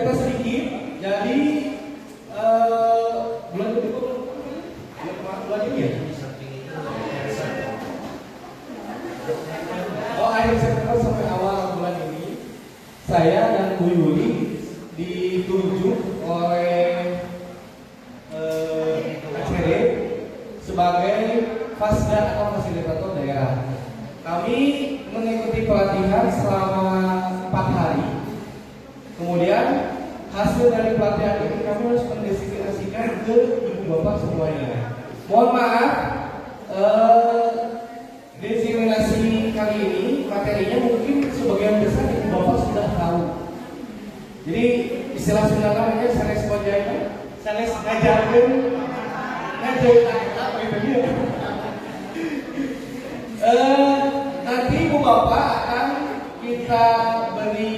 cerita sedikit. Jadi bulan ini ya? Oh, akhir September sampai awal bulan ini saya dan Bu Yuli ditunjuk oleh ACD sebagai Fasda atau fasilitator daerah. Kami mengikuti pelatihan selama 4 hari. Kemudian hasil dari pelatihan ini kami harus mendestinasikan ke ibu bapak semuanya. Mohon maaf, diseminasi kali ini materinya mungkin sebagian besar ibu bapak sudah tahu. Jadi istilah Sunda namanya sanes kojaina, sanes ngajarkeun apa itu dia. Nanti ibu bapak akan kita beri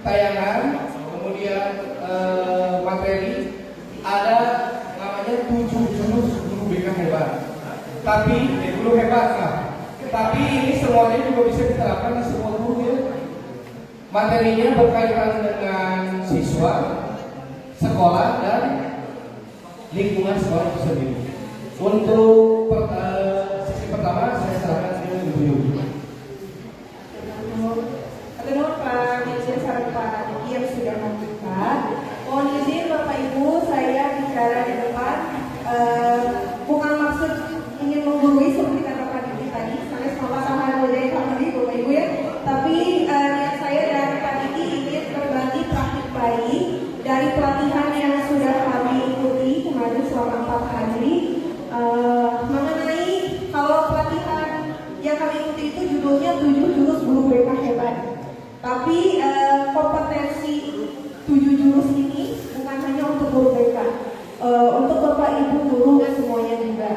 tayangan, kemudian materi, ada namanya 7 jurus guru BK hebat. Tapi guru hebat lah. Tapi ini semuanya juga bisa diterapkan di semua guru ya. Materinya berkaitan dengan siswa, sekolah dan lingkungan sekolah itu sendiri. Untuk sesi pertama saya serahkan ke Ibu Yuli. Atur Pak Dirjen sareng Pak Diki yang sudah membuka. Mohon izin Bapak Ibu, saya bicara di depan bukan maksud ingin menggurui seperti kata Pak Diki tadi, sanes memasahan budaya kamari Bapak Ibu ya. Tapi niat saya dan Pak Diki ingin berbagi praktik baik dari pelatihan yang sudah kami ikuti kemarin selama 4 hari. Mengenai kalau pelatihan yang kami ikuti itu judulnya 7 jurus guru BK hebat. Tapi kompetensi 7 jurus ini bukan hanya untuk guru BK, untuk Bapak Ibu guru dan semuanya juga.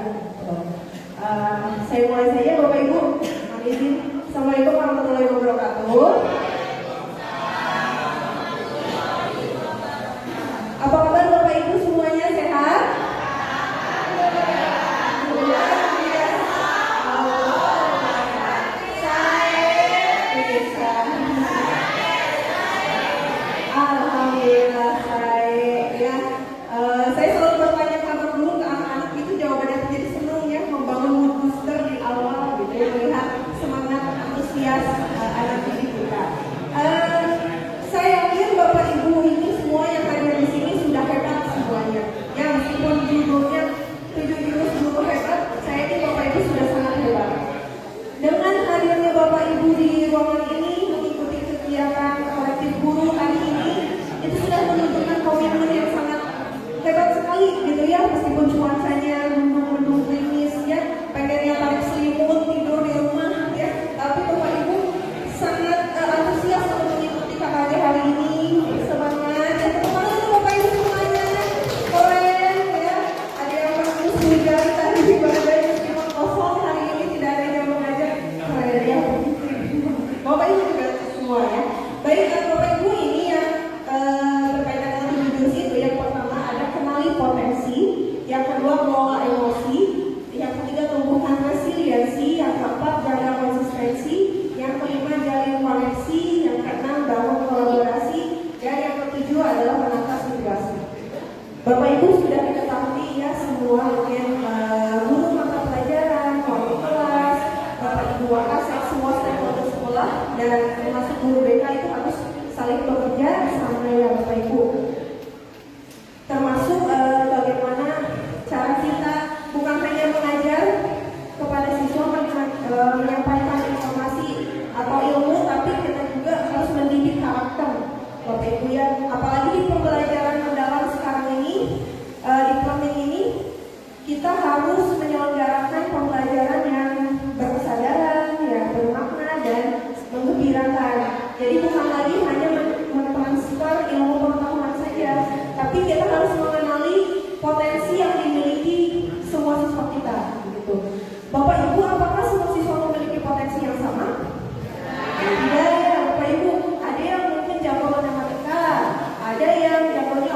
Saya mulai saja Bapak Ibu. Amin. Assalamualaikum warahmatullahi wabarakatuh. Apa kabar Bapak Ibu semuanya, sehat? Alhamdulillah saya selalu bertanya kabar dulu ke anak-anak itu, jawabannya jadi senang ya, membangun mood booster di awal gitu ya, melihat semangat antusias anak didik kita. Saya yakin Bapak Ibu ini semua yang hadir di sini sudah hebat semuanya. Ya meskipun judulnya 7 jurus guru hebat, saya yakin Bapak Ibu sudah sangat hebat. Dengan hadirnya Bapak Ibu di ruangan ini mengikuti kegiatan kolektif guru hari ini, itu sudah menunjukkan komitmen yang sangat hebat sekali gitu ya, meskipun cuacanya mendung-mendung gerimis ya, pengennya tarik selimut tidur di rumah ya, tapi Bapak Ibu sangat antusias untuk mengikuti KKD hari ini. Semangat ya, tepuk tangan untuk Bapak Ibu semuanya, keren ya. Ada yang menangis hujan tadi di badai meskipun kosong, hari ini tidak ada yang mengajar, keren ya. Bapak Ibu juga semua ya. Baik, Bapak Ibu ini yang berkaitan dengan 7 jurus itu, yang pertama ada kenali potensi, yang kedua kelola emosi, yang ketiga tumbuhkan resiliensi, yang keempat jaga konsistensi, yang kelima jalin koneksi, yang keenam bangun kolaborasi, dan yang ketujuh adalah menata situasi. Bapak Ibu sudah diketahui ya semua mungkin guru mata pelajaran, wali kelas, Bapak Ibu wakasek, semua stakeholder sekolah dan termasuk guru BK itu harus saling bekerja sama ya Bapak Ibu. Termasuk bagaimana cara kita bukan hanya mengajar kepada siswa menyampaikan informasi atau ilmu, tapi kita juga harus mendidik karakter Bapak Ibu ya. Apalagi di pembelajaran mendalam sekarang ini, di planning ini kita harus menyelenggarakan pembelajaran yang berkesadaran, yang bermakna dan menggembirakan. Jadi bukan lagi hanya mentransfer ilmu pengetahuan saja, tapi kita harus mengenali potensi yang dimiliki semua siswa kita gitu. Bapak Ibu, apakah semua siswa memiliki potensi yang sama? Tidak ya Bapak Ibu, ada yang mungkin jago matematika, ada yang jagonya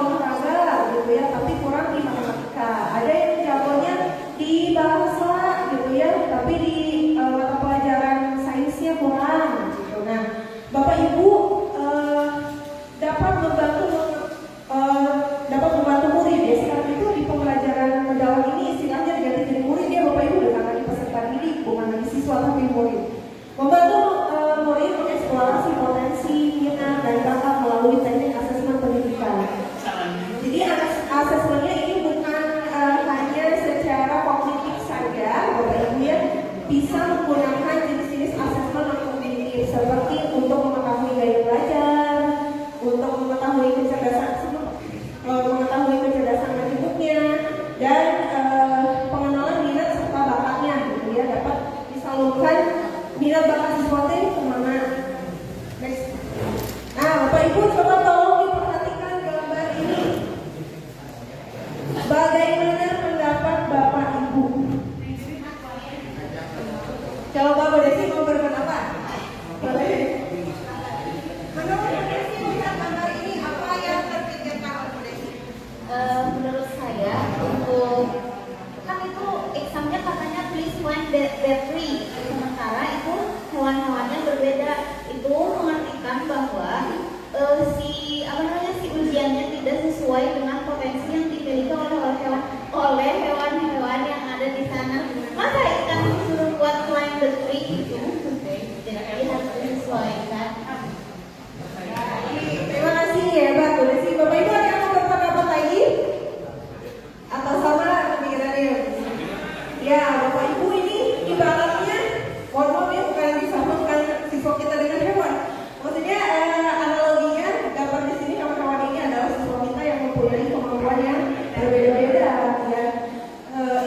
mempunyai kemampuan yang berbeda-beda ya.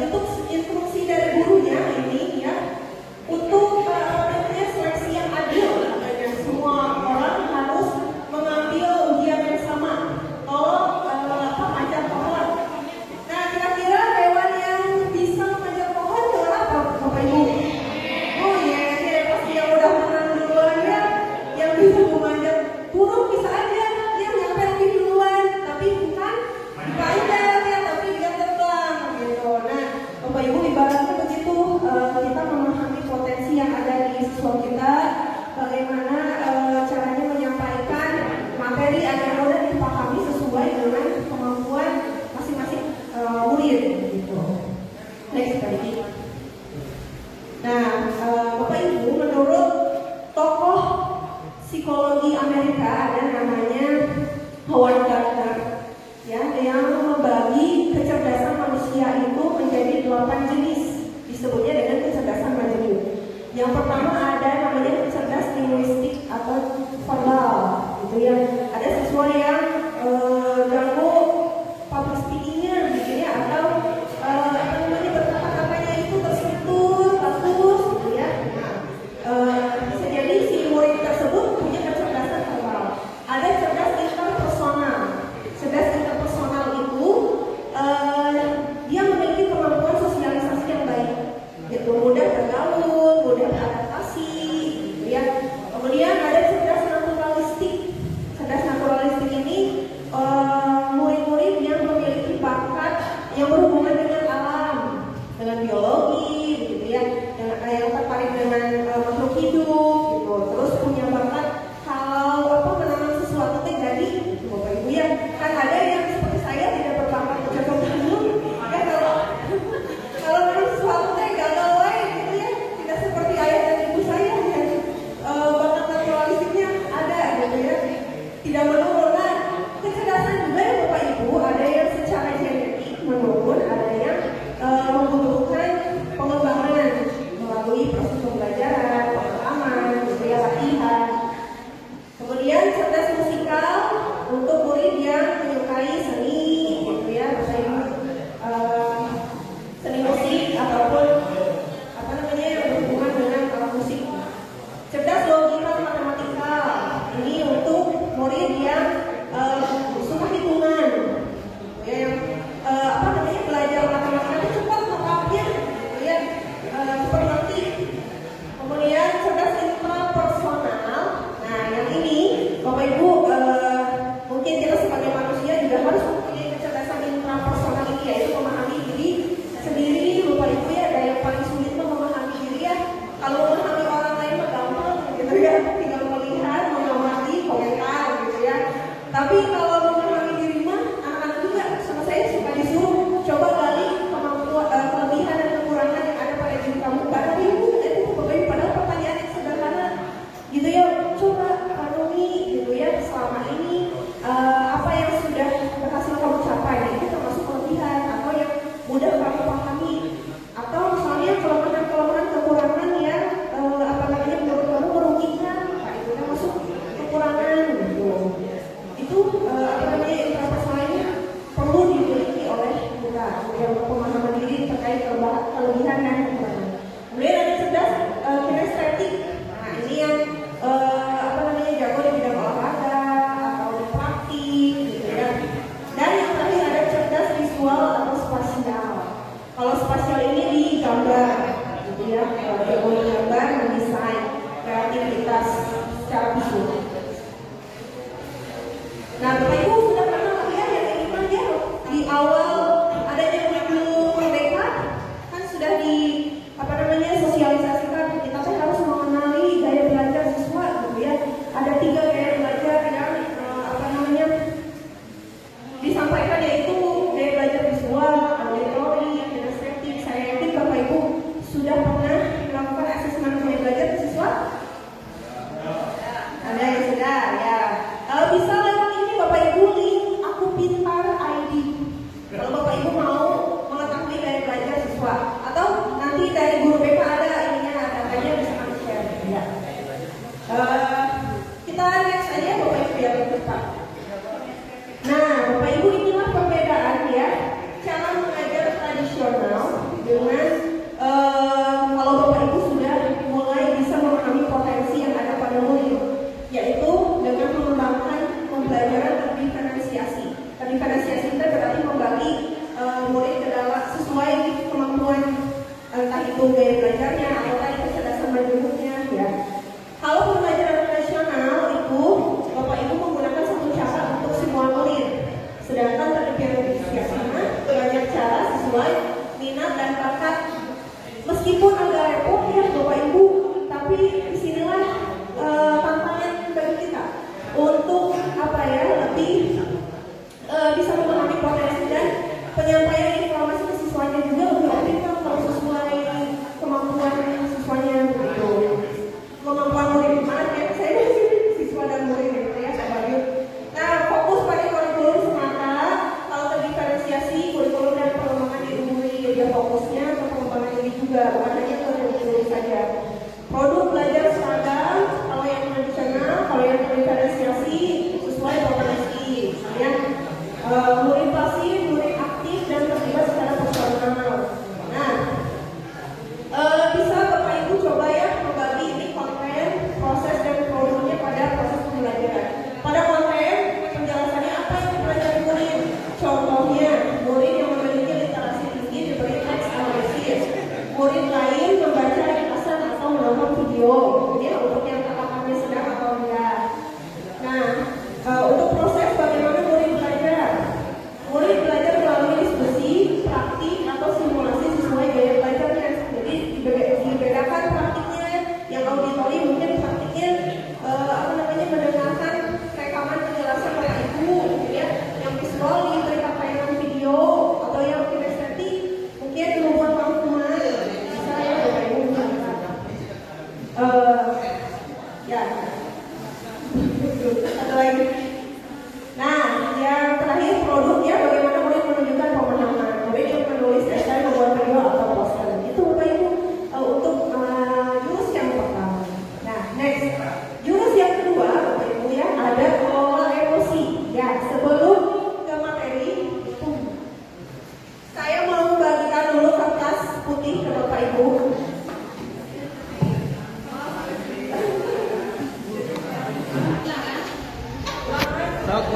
Untuk instruksi dari gurunya ini ya, untuk seleksi yang adil, katanya semua orang harus mengambil ujian yang sama. Manjat pohon. Nah, kira-kira hewan yang bisa manjat pohon adalah apa, Bapak Ibu? Oh ya, pasti yang udah menang duluan ya, yang bisa memanjat burung bisa aja yang nyampe lebih duluan, tapi bukan dipanjat ya, tapi dia terbang gitu. Nah, Bapak Ibu ibaratnya begitu, kita memahami potensi yang ada di siswa kita, bagaimana caranya menyampaikan materi agar mudah dipahami sesuai dengan kemampuan masing-masing murid gitu. Next lagi. Nah, Bapak Ibu, menurut tokoh psikologi Amerika ada namanya Howard Gardner ya, yang membagi kecerdasan manusia itu menjadi 8 jenis, disebutnya dengan kecerdasan majemuk. Yang pertama ada namanya cerdas linguistik atau verbal, gitu ya. Ada siswa yang jago public speaking-nya, gitu ya, atau berkata-katanya itu terstruktur, bagus, gitu ya. Bisa jadi si murid tersebut punya kecerdasan verbal. Ada cerdas interpersonal. Cerdas interpersonal itu dia memiliki kemampuan sosialisasi yang baik, gitu, mudah bergaul, mudah beradaptasi, gitu ya. Kemudian ada cerdas naturalistik. Cerdas naturalistik ini murid-murid yang memiliki bakat yang berhubungan dengan alam, dengan biologi, gitu ya, yang tertarik dengan makhluk hidup, gitu. Terus punya bakat kalau menanam sesuatu jadi, gitu, Bapak Ibu ya. Kan ada yang seperti saya tidak berbakat bercocok tanam, ya kalau menanam sesuatu gagal gitu ya, tidak seperti ayah dan ibu saya yang bakat naturalistiknya ada, gitu ya, tidak menurun. Nah, kecerdasan juga ya Bapak Ibu, ada yang secara genetik menurun, ada yang membutuhkan pengembangan melalui proses pembelajaran, pengalaman, gitu ya, latihan. Kemudian cerdas musikal untuk murid yang menyukai seni, gitu ya, Bapak Ibu, seni musik ataupun yang berhubungan dengan alat musik. Cerdas logika matematika, ini untuk murid yang suka hitungan, ya, yang belajar matematika itu cepat lengkapnya, gitu ya, cepat ngerti. Kemudian cerdas intrapersonal. Nah, yang ini Bapak Ibu mungkin kita sebagai manusia juga harus mempunyai kecerdasan intrapersonal ini, yaitu memahami diri sendiri, Bapak Ibu ya. Dan yang paling sulit itu memahami diri ya. Kalau memahami orang lain mah gampang, gitu ya, tinggal melihat, mengamati, komentar, gitu ya. Tapi kalau memahami diri mah, anak-anak juga sama saya suka disuruh coba gali kemampuan, kelebihan dan kekurangan yang ada pada diri kamu. Gak ada ibu, itu Bapak Ibu, padahal pertanyaan yang sederhana, gitu ya. Coba renungi, gitu ya, selama ini apa yang sudah berhasil kamu capai. Nah, itu termasuk kelebihan atau yang mudah kamu pahami, atau misalnya kelemahan-kelemahan, kekurangan yang menurut kamu merugikan, nah, itu termasuk kekurangan, gitu. Itu intrapersonalnya perlu dimiliki oleh kita, yang pemahaman diri terkait kelebihan dan kekurangan. Kemudian ada cerdas kinestetik. Nah, ini yang jago di bidang olahraga atau di praktik, gitu ya. Dan yang terakhir ada cerdas visual atau spasial. Kalau spasial ini di gambar, gitu ya, jago di gambar, mendesain, kreativitas secara visual. Nah, Bapak Ibu sudah pernah lihat yang ini kan ya, di awal adanya kurikulum merdeka kan sudah sosialisasikan kita kan harus mengenali gaya belajar siswa, gitu ya. Ada 3 gaya belajar yang disampaikan, yaitu gaya belajar visual, auditory, kinestetik. Saya yakin Bapak Ibu sudah pernah melakukan asesmen gaya belajar siswa? Ada yang sudah ya. Bisa lewat ini Bapak Ibu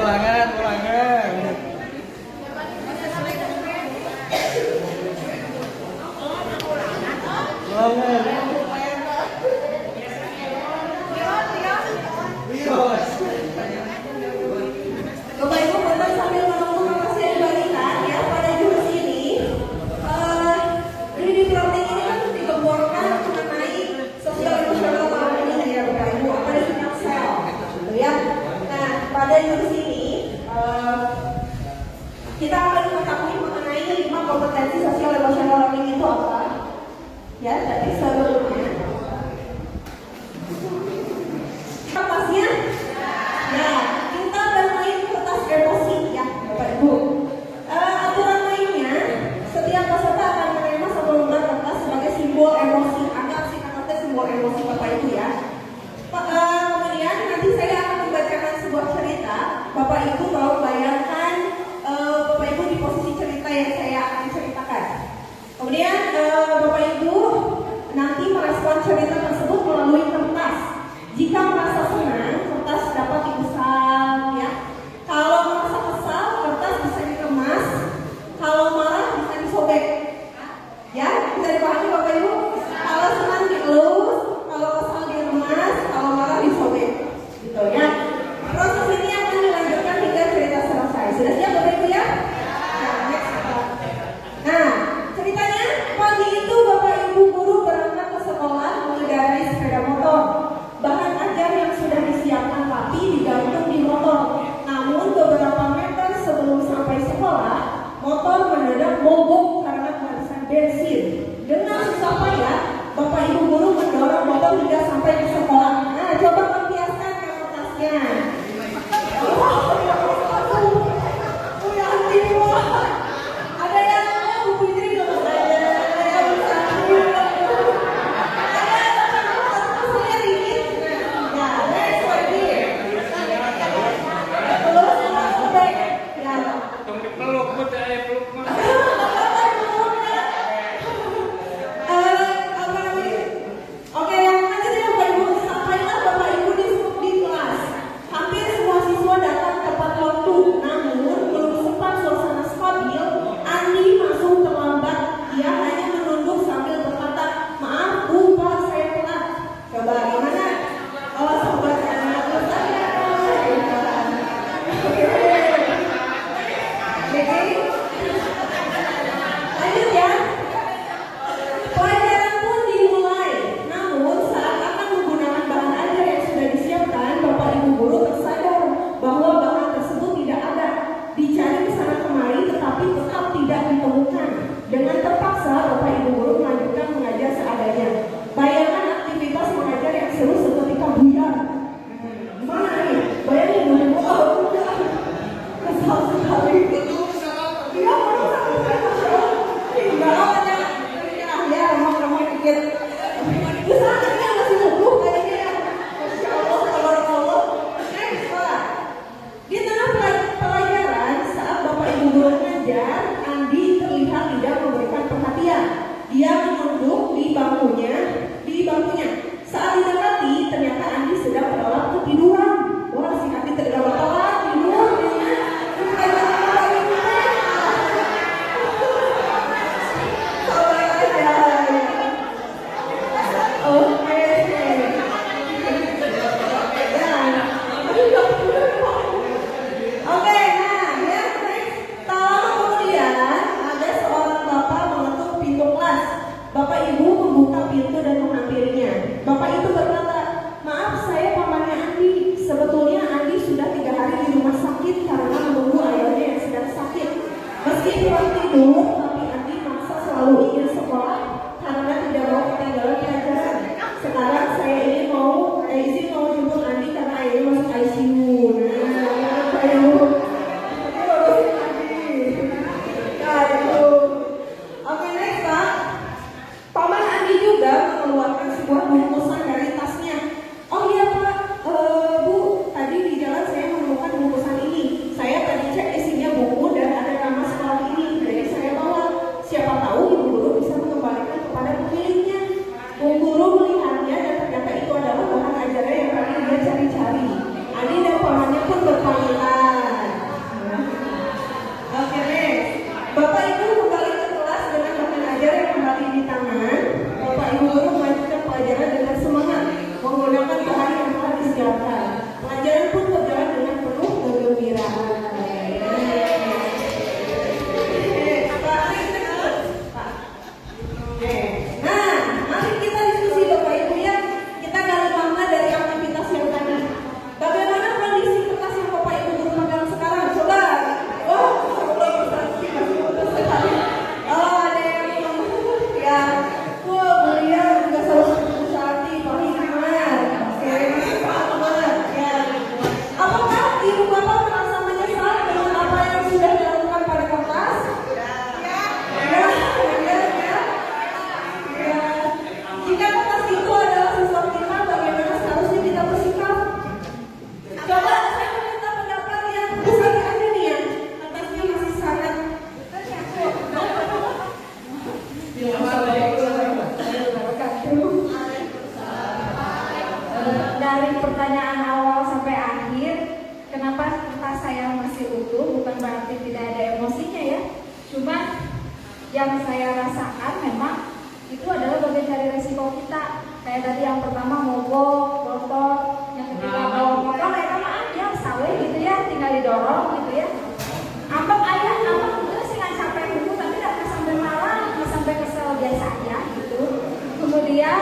ulangan. Bapak Ibu Bapak sambil menunggu lokasi yang dibalikan ya pada jurus ini di planning ini kan digemborkan mengenai sosial emosional ini ya Bapak Ibu apa disebut sel gitu ya. Nah pada jurus ini kita akan mengetahui mengenai 5 kompetensi sosial emosional learning itu apa ya. Tapi sebelumnya pasnya nah kita bermain kertas emosi ya Bapak Ibu. Aturan mainnya setiap peserta akan menerima satu lembar kertas sebagai simbol emosi. Anggap si kertasnya simbol emosi Bapak Ibu ya. Kemudian nanti saya akan membacakan sebuah cerita. Bapak Ibu mau bayangkan Bapak Ibu di posisi cerita yang saya akan ceritakan. Kemudian Bapak Ibu nanti merespon cerita tersebut melalui kertas. Jika merasa senang, kertas dapat dipesang ya. Kalau merasa kesal, kertas bisa dikemas. Kalau marah bisa disobek. Ya, bisa dipahami Bapak Ibu? Kalau senang dielus, kalau kesal dikemas, kalau marah disobek. Gitu ya. Proses ini akan dilanjutkan hingga cerita selesai. Sudah siap Bapak Ibu ya? Ya, next. Nah, ceritanya pagi itu Bapak Ibu guru berangkat ke sekolah mengendarai sepeda motor. Bahan ajar yang sudah disiapkan rapi digantung di motor. Namun beberapa meter sebelum sampai sekolah, motor mendadak mogok karena kehabisan bensin. Dengan susah payah, Bapak Ibu guru mendorong motor hingga sampai ke sekolah. Nah, coba membiaskan kertasnya. Ada yang Bu Fitri belum ada yang bisa. Oke, yang lanjutnya Bapak Ibu, sampailah Bapak Ibu di kelas. Hampir semua siswa datang tepat waktu, namun belum sempat suasana stabil. Andi masuk terlambat. Ia hanya menunduk sambil berkata, "Maaf Bu, Pak, saya telat." Coba gimana? Oh, sobat anak saya. Oke. Lanjut ya. Pelajaran pun dimulai. Namun saat akan menggunakan bahan ajar yang sudah disiapkan, Bapak Ibu guru tersadar bahwa bahan tersebut tidak ada. Dicari ke sana kemari tetapi tetap tidak ditemukan. Dengan terpaksa Bapak Ibu guru melanjutkan mengajar seadanya. Bayangkan aktivitas mengajar yang seru seketika buyar. Gimana nih? Bayangin dulu. Kesal sekali. Dia mau tinggal aja. Ya, remang-remang dikit. Kesana masih nuduh kayaknya ya. Masya Allah, tabarakallah. Next, Pak. Di tengah pelajaran, saat Bapak Ibu guru mengajar, Andi terlihat tidak memberikan perhatian. Dia menunduk di bangkunya. Saat didekati, ternyata Andi sedang terlelap ketiduran. Wah, si Andi tidak bakalan tidur. Pelajaran Bapak Ibu. Sabar aja. Oke. Oke, nah ya next. Tak lama kemudian ada seorang bapak mengetuk pintu kelas. Bapak Ibu membuka pintu dan menghampirinya. Bapak itu berkata, "Maaf, saya pamannya Andi. Sebetulnya Andi sudah 3 hari di rumah sakit karena menunggu ayahnya yang sedang sakit. Meski kurang tidur, tapi Andi maksa selalu ingin sekolah karena tidak mau ketinggalan pelajaran. Sekarang saya ini izin mau jemput Andi karena ayahnya masuk ICU." Nah, ayo. Oke, next Pak. Paman Andi juga mengeluarkan sebuah bungkusan dari tasnya. "Oh iya Pak, Bu, tadi di jalan saya menemukan bungkusan ini. Saya tadi cek isinya buku dan ada nama sekolah ini, jadi saya bawa." berarti tidak ada emosinya ya. Cuman yang saya rasakan memang itu adalah bagian dari resiko kita. Kayak tadi yang pertama mogok, motor, yang ketiga bawa motor, mereka mah aja sawe gitu ya, tinggal didorong gitu ya. Ambek ayah, ambek itu sih nggak capek dulu, tapi nggak sampai marah, nggak sampai kesel biasa aja gitu. Kemudian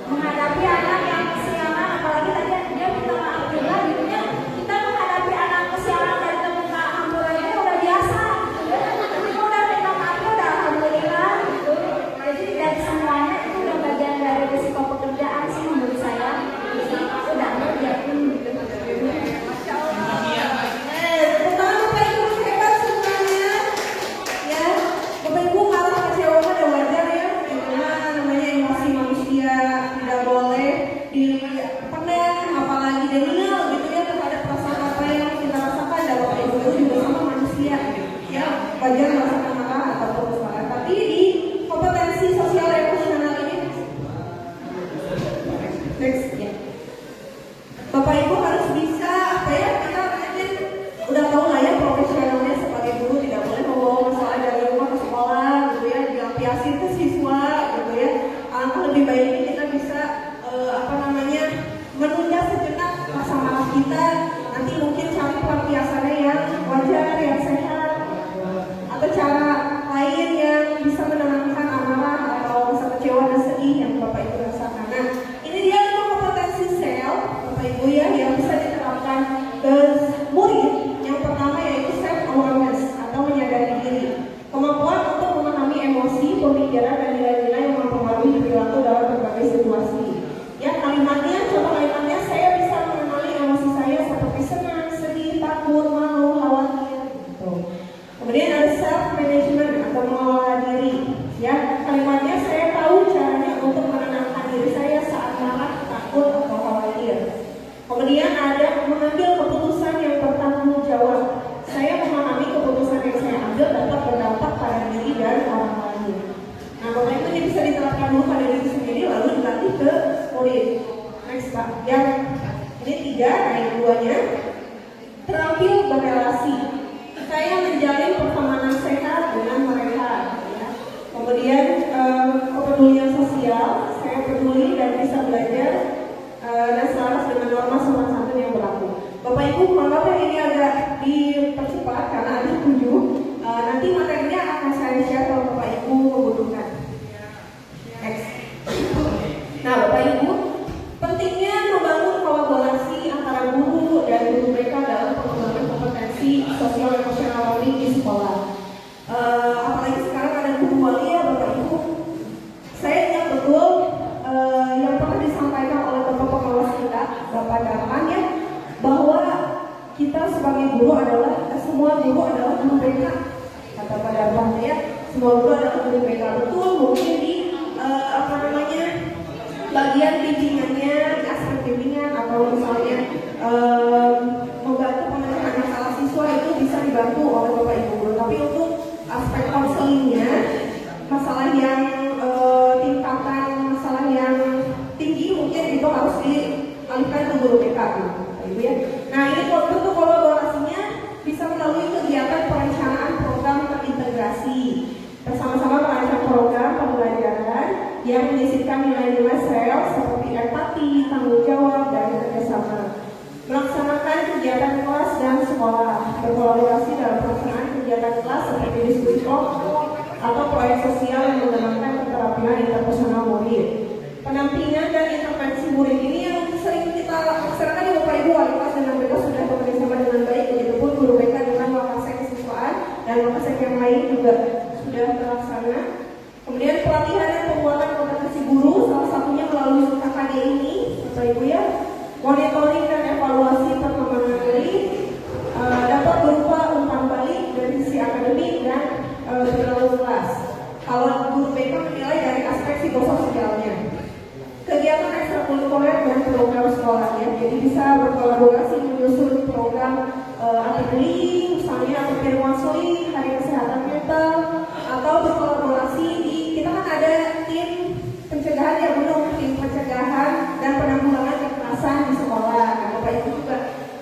menghadapi anak yang kesiangan, apalagi tadi dia minta maaf juga gitu ya. Kita menghadapi anak kesiangan dari muka hamburannya udah biasa gitu ya. Kita udah minta maafnya udah alhamdulillah gitu. Jadi dari semuanya itu udah bagian dari risiko pekerjaan sih menurut saya. Jadi udah ngerjain gitu. Masya Allah. Pertama Bapak Ibu hebat semuanya. Ya, Bapak Ibu marah kecewa ada wajar ya. Karena namanya emosi manusia tidak boleh dipendam, apalagi denial gitu ya terhadap perasaan apa yang kita rasakan. Dan Bapak Ibu itu juga sama manusia. Ya, wajar merasakan marah ataupun marah. Tapi di kompetensi sosial emosional ini, next ya. Bapak Ibu harus bisa apa ya, kita mungkin udah tahu lah ya profesionalnya sebagai guru tidak boleh membawa masalah dari rumah ke sekolah gitu ya, dilampiaskan ke siswa gitu ya. Alangkah lebih baiknya kita bisa menunda sejenak rasa marah kita, nanti mungkin cari pelampiasannya yang wajar, yang sehat, atau cara lain yang bisa menenangkan amarah atau rasa kecewa dan sedih yang Bapak Ibu rasakan. Nah, ini dia 5 kompetensi sel Bapak Ibu ya yang bisa diterapkan ke murid. Yang pertama yaitu self awareness atau menyadari diri, kemampuan untuk memahami emosi, pemikiran dan nilai-nilai yang mempengaruhi perilaku dalam berbagai situasi. Ya, kalimatnya, contoh kalimatnya, saya bisa mengenali emosi saya seperti senang, sedih, takut, malu, khawatir gitu. Kemudian ada self management atau mengelola diri. Ya, kalimatnya saya tahu caranya untuk menenangkan diri saya saat marah, takut, atau khawatir. Kemudian ada mengambil keputusan yang bertanggung jawab. Saya memahami keputusan yang saya ambil dapat berdampak pada diri dan orang lain. Nah, Bapak Ibu ini bisa diterapkan dulu pada diri sendiri lalu dilatih ke murid. Next Pak, yang ini 3, nah yang 2-nya terampil berrelasi. Saya menjalin pertemanan sehat dengan mereka. Ya. Kemudian kepedulian sosial, saya peduli dan bisa belajar dan selaras dengan norma sopan santun yang berlaku. Bapak Ibu, maaf ya ini agak dipercepat karena ada 7. Nanti materinya akan saya share kalau Bapak Ibu membutuhkan. Next. Nah, Bapak Ibu, pentingnya membangun kolaborasi antara guru dan guru mereka dalam pengembangan kompetensi sosial emosional learning di sekolah. Apalagi sekarang ada guru wali ya Bapak Ibu. Saya ingat betul yang pernah disampaikan oleh Bapak Pengawas kita, Bapak Darman ya, bahwa kita sebagai guru adalah semua guru adalah guru BK. Kata Pak Darman ya, semua guru adalah guru BK. Betul, mungkin di bagian bimbingannya, di aspek bimbingan atau misalnya membantu pemecahan masalah siswa itu bisa dibantu oleh Bapak Ibu guru. Tapi untuk aspek konselingnya, masalah yang tingkatan, masalah yang tinggi mungkin itu harus dialihkan ke guru BK Bapak Ibu ya. Nah, ini bentuk kolaborasinya bisa melalui kegiatan perencanaan program terintegrasi, bersama-sama merancang program pembelajaran yang menyisipkan nilai-nilai sel seperti empati, tanggung jawab, dan kerjasama. Melaksanakan kegiatan kelas dan sekolah, berkolaborasi dalam pelaksanaan kegiatan kelas seperti diskusi kelompok atau proyek sosial yang mengembangkan keterampilan interpersonal murid. Pendampingan dan intervensi murid ini yang sering kita laksanakan di Bapak Ibu wali kelas dan mereka sudah bekerjasama dengan baik, begitupun guru BK dengan wakasek kesiswaan dan wakasek yang lain juga sudah terlaksana. Kemudian pelatihan dan penguatan kompetensi guru, salah satunya melalui KKD ini, Bapak Ibu ya. Monitoring dan evaluasi perkembangan murid dapat berupa umpan balik dari sisi akademik dan perilaku kelas. Kalau guru BK menilai dari aspek psikososialnya. Kegiatan ekstrakurikuler dan program sekolah ya, jadi bisa berkolaborasi menyusun program anti-bullying, misalnya anti counseling, hari kesehatan mental, atau berkolaborasi di, kita kan ada tim pencegahan ya belum, tim pencegahan dan penanggulangan kekerasan di sekolah. Nah, Bapak Ibu juga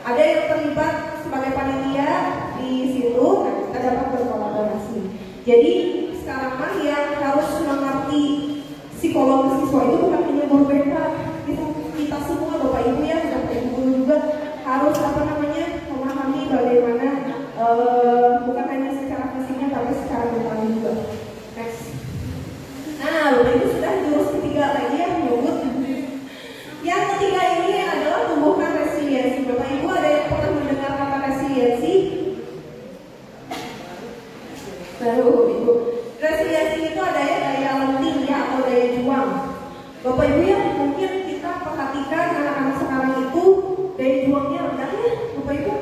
ada yang terlibat sebagai panitia di situ. Jadi sekarang mah yang harus mengerti psikologi siswa itu bukan hanya guru BK, kita semua Bapak Ibu ya, Bapak Ibu guru juga harus memahami bagaimana bukan hanya secara fisiknya tapi secara mental juga. Next. Nah, Bapak Ibu sudah jurus ketiga lagi ya, nyebut. Yang ketiga ini adalah tumbuhkan resiliensi. Bapak Ibu ada yang pernah mendengar kata resiliensi? Baru Ibu. Resiliensi itu ada ya daya lenting ya atau daya juang. Bapak Ibu ya, mungkin kita perhatikan anak-anak sekarang itu daya juangnya rendah ya, Bapak Ibu.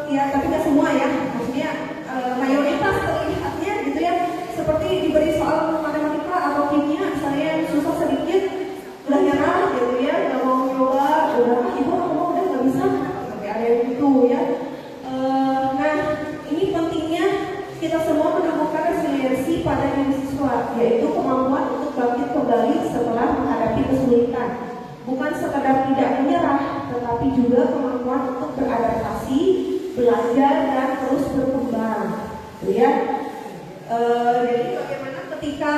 Ya tapi nggak semua ya, maksudnya mayoritas terlihatnya gitu ya, seperti diberi soal matematika atau kimia, misalnya yang susah sedikit udah nyerah gitu ya, nggak mau nyoba, udah ibu aku udah nggak bisa, sampai ada yang gitu ya. Nah ini pentingnya kita semua menemukan resiliensi pada diri siswa, yaitu kemampuan untuk bangkit kembali setelah menghadapi kesulitan. Bukan sekadar tidak menyerah, tetapi juga kemampuan untuk beradaptasi, belajar dan terus berkembang, gitu ya. Jadi bagaimana ketika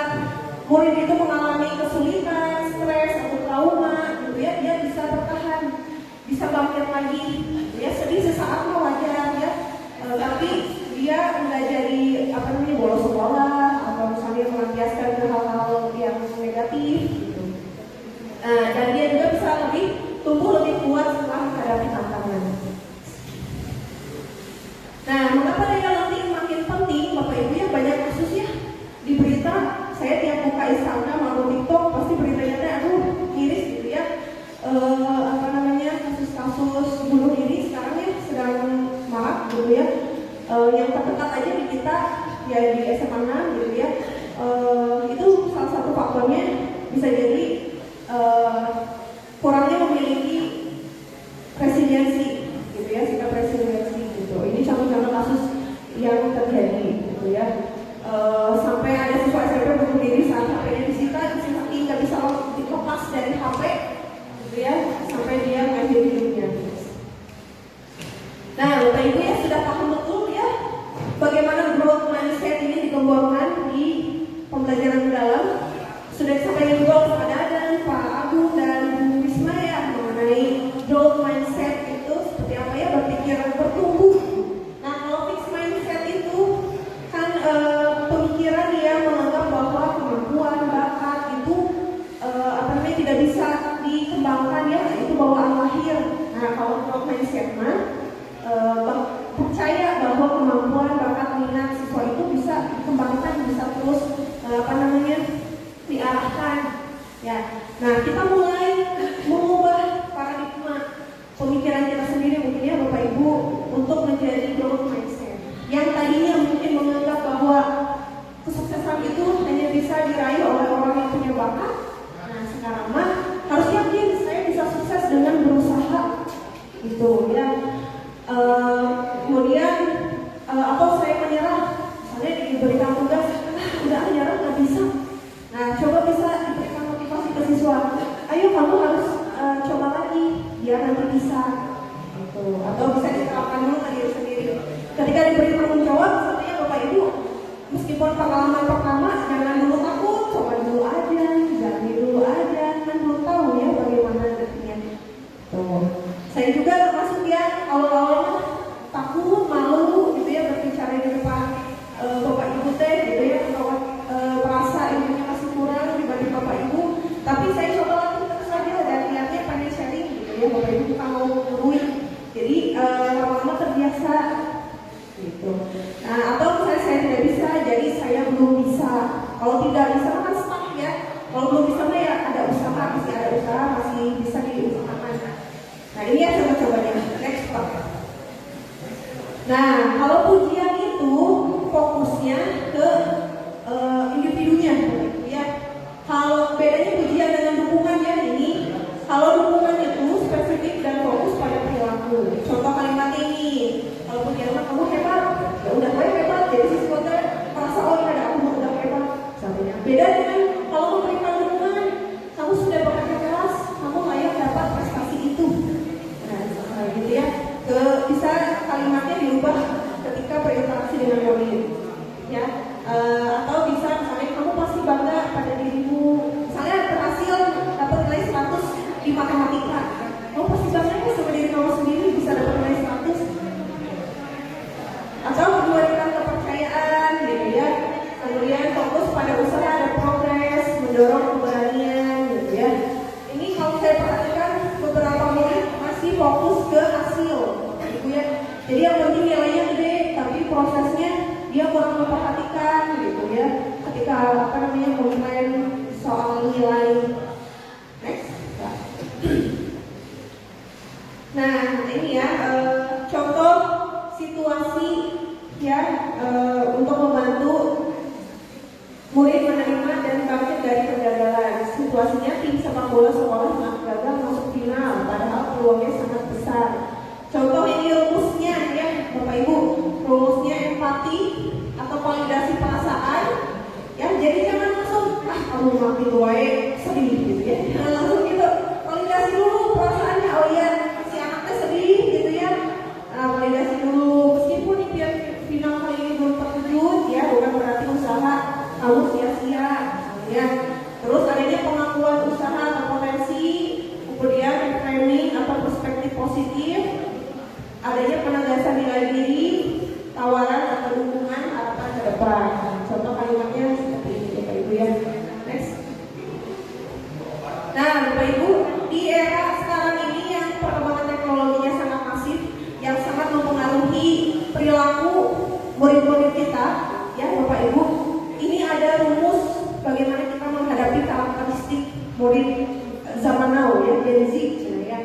murid itu mengalami kesulitan, stres atau trauma, gitu ya, dia bisa bertahan, bisa bangkit lagi. Ya sedih sesaat mah wajar ya, tapi dia nggak jadi bolos sekolah atau misalnya melampiaskan ke hal-hal yang negatif gitu. Dan dia juga bisa tumbuh lebih kuat setelah menghadapi tantangan. Nah, mengapa daya lenting makin penting, Bapak Ibu ya, banyak kasus ya di berita. Saya tiap buka Instagram atau TikTok pasti beritanya miris gitu ya. Kasus-kasus bunuh diri sekarang ya sedang marak gitu ya. Yang terdekat aja di kita ya di SMA 6 gitu ya. Itu salah satu faktornya bisa jadi kurangnya memiliki resiliensi gitu ya, sikap resiliensi gitu. Ini contoh-contoh kasus yang terjadi gitu ya. Sampai ada siswa SMP bunuh diri saat HP-nya disita, saking nggak bisa dilepas dari HP gitu ya, sampai dia mengakhiri hidupnya. Nah, Bapak Ibu ya sudah paham betul ya bagaimana growth mindset ini dikembangkan di pembelajaran mendalam. Sudah disampaikan juga oleh Pak Dadan, Pak Agung dan Bu Risma ya mengenai growth mindset itu seperti apa ya, berpikir bertumbuh. Nah, kalau fixed mindset itu kan pemikiran yang menganggap bahwa kemampuan, bakat itu tidak bisa dikembangkan ya, itu bawaan lahir. Nah, kalau growth mindset percaya bahwa kemampuan, bakat, minat siswa itu bisa dikembangkan, bisa terus diarahkan ya. Nah, kita mulai mengubah paradigma pemikiran kita sendiri mungkin ya Bapak Ibu untuk menjadi growth mindset yang tadinya mungkin menganggap bahwa kesuksesan itu hanya bisa diraih oleh orang yang punya bakat. Nah, sekarang mah harus yakin saya bisa sukses dengan berusaha gitu ya. Kemudian atau saya menyerah, misalnya diberikan tugas, udah menyerah nggak bisa. Nah, coba bisa diberikan motivasi ke siswa, ayo kamu harus coba lagi, biar nanti bisa gitu. Atau bisa diterapkan dulu ke diri sendiri. Ketika diberi tanggung jawab, misalnya Bapak Ibu, meskipun pengalaman pertama, jangan dulu takut, coba dulu aja, jalani dulu aja, kan belum tahu ya bagaimana nantinya. Tuh. Saya juga termasuk ya awal-awalnya takut, malu gitu ya berbicara di depan Bapak Ibu teh gitu ya, atau merasa ilmunya masih kurang dibanding Bapak Ibu. Tapi saya coba lakukan saja dan niatnya pengen sharing gitu ya, Bapak Ibu kita mau menguruin. Jadi lama-lama terbiasa gitu. Nah, atau misalnya saya tidak bisa, jadi saya belum bisa. Kalau tidak bisa kan stuck ya. Kalau belum bisa mah ya ada usaha, masih bisa diusahakan. Nah, ini ya coba-cobanya. Next Pak. Nah, kalau pujian itu fokusnya ke individunya ya. Kalau bedanya pujian dengan dukungan ya ini. Kalau dukungan itu spesifik dan fokus pada perilaku. Contoh kalimat ini. Kalau pujian kamu hebat, ya udah gue hebat. Jadi siswa merasa oh ada aku udah hebat. Contohnya. Beda dengan kalau memberikan dukungan, kamu sudah bekerja keras, kamu layak dapat prestasi itu. Nah, gitu ya. Bisa kalimatnya diubah ketika berinteraksi dengan murid. Ya. itu nilainya gede, tapi prosesnya dia kurang memperhatikan gitu ya. Ketika apa namanya komplain soal nilai. Next. Nah ini ya contoh situasi ya untuk membantu murid menerima dan bangkit dari kegagalan. Situasinya tim sepak bola sekolah gagal masuk final, padahal peluangnya sangat besar. Contoh ini rumusnya ya Bapak Ibu, rumusnya empati atau validasi perasaan. Ya jadi jangan langsung kamu mati doain sedih gitu ya. Jangan langsung gitu. Validasi dulu perasaannya. Oh iya si anaknya sedih gitu ya. Validasi dulu. Meskipun impian final kali ini belum terwujud ya, bukan berarti usaha kamu sia-sia ya. Terus adanya pengakuan usaha atau potensi, kemudian framing atau perspektif positif, adanya penegasan nilai diri, tawaran atau dukungan harapan ke depan. Contoh kalimatnya seperti ini Bapak Ibu ya. Next. Nah Bapak Ibu, di era sekarang ini yang perkembangan teknologinya sangat masif, yang sangat mempengaruhi perilaku murid-murid kita ya Bapak Ibu. Ini ada rumus bagaimana kita menghadapi karakteristik murid zaman now ya, Gen Z ya.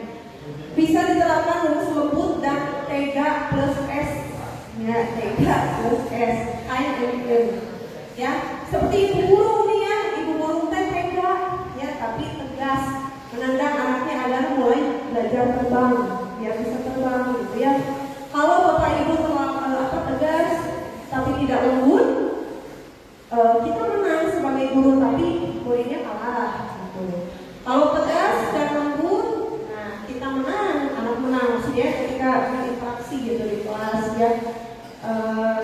Bisa diterapkan rumus lembut dan tega plus S ya, tega plus S kind and firm ya. Seperti ibu guru nih ya, ibu guru tega ya tapi tegas menendang anaknya agar mulai belajar terbang biar bisa terbang gitu ya. Kalau Bapak Ibu tegas tapi tidak lembut, kita menang sebagai guru tapi muridnya kalah gitu. Kalau tegas dan lembut, nah kita menang, anak menang. Maksudnya ketika berinteraksi gitu di kelas ya.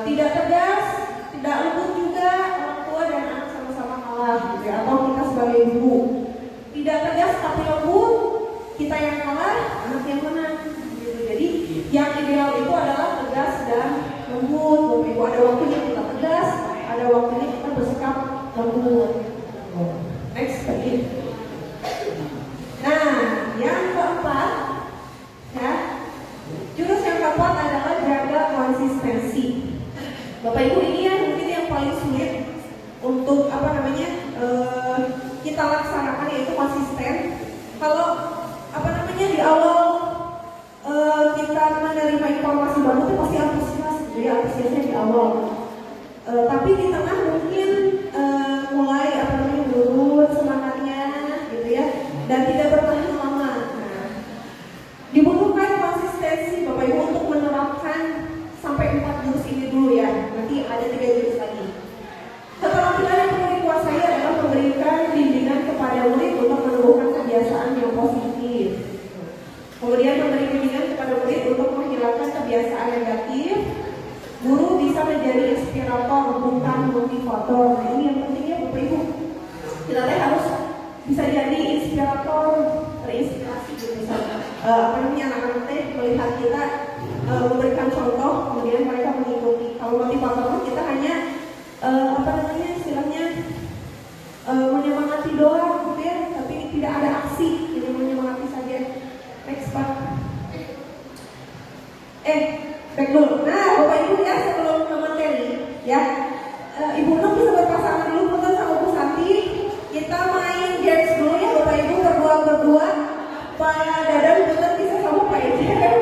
Tidak tegas, tidak lembut juga, orang tua dan anak sama-sama kalah gitu ya. Atau kita sebagai guru tidak tegas tapi lembut, kita yang kalah, anak yang menang gitu. Jadi yang ideal itu adalah tegas dan lembut. Bapak Ibu, ada waktunya kita tegas, ada waktunya kita bersikap lembut. Next lagi. Nah, yang keempat, ya, jurus yang keempat adalah jaga konsistensi. Bapak Ibu, ini ya mungkin yang paling sulit untuk apa namanya kita laksanakan, yaitu konsisten. Kalau apa namanya di awal kita menerima informasi baru itu pasti antusias, gitu ya, antusiasnya di awal. Tapi di tengah mungkin mulai apa namanya menurun semangatnya, gitu ya, dan tidak bertahan lama. Nah, dibutuhkan konsistensi Bapak Ibu untuk menerapkan sampai 4 jurus ini dulu ya. Nanti ada 3 jurus lagi. Keterampilan yang perlu dikuasai adalah memberikan bimbingan kepada murid untuk menumbuhkan kebiasaan yang positif. Kemudian memberi bimbingan kepada murid untuk menghilangkan kebiasaan negatif. Guru bisa menjadi inspirator, bukan motivator. Nah ini yang penting ya Bapak Ibu. Kita harus bisa jadi inspirator, terinspirasi gitu misalnya. Apa namanya anak-anak melihat kita memberikan contoh, kemudian mereka mengikuti. Kalau motivator kita hanya apa namanya istilahnya menyemangati doang gitu ya, tapi tidak ada aksi, jadi menyemangati saja. Next Pak. Back dulu. Nah Bapak Ibu ya, sebelum ke materi ya, Ibu Nuk bisa berpasangan dulu punten sama Bu Santi. Kita main games dulu ya Bapak Ibu, berdua. Pak Dadan punten bisa sama Pak Ijen.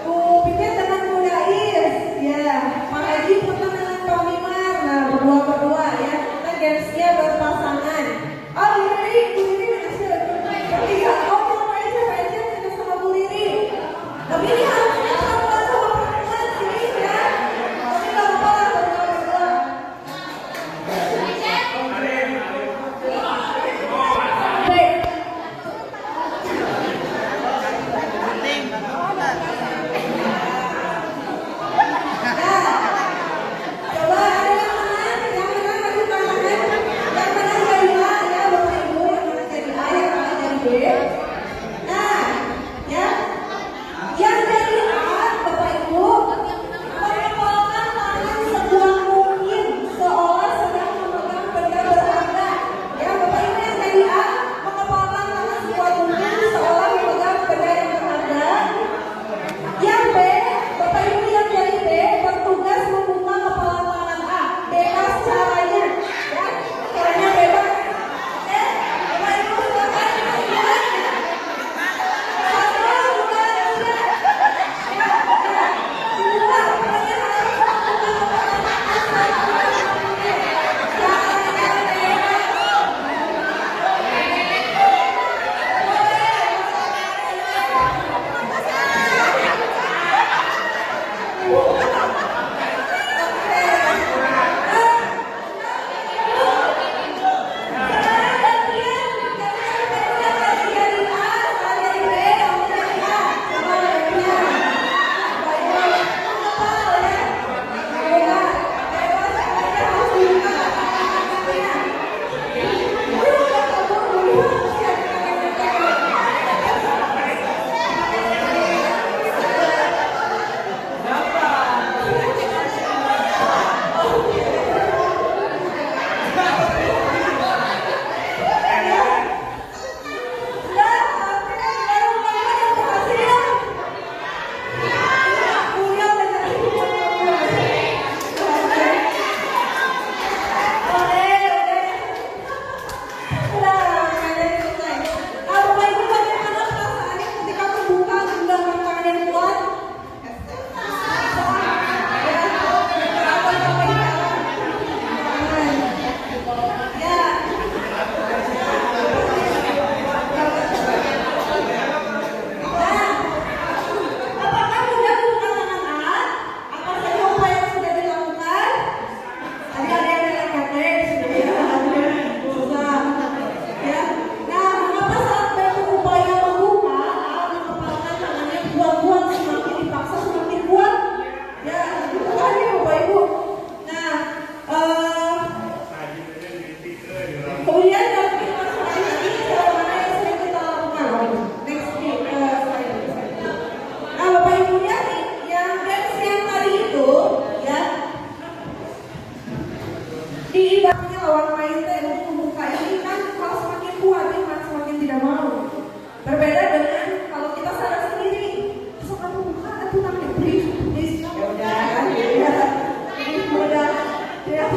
Bu Pipit dengan Bu Dais ya. Pak Haji punten dengan Pak Mimar. Nah berdua ya. Kita gamesnya berpasangan. Oh Liri, Bu Liri bertiga. Oh Pak Ijen sama Bu Liri. Tapi ini harus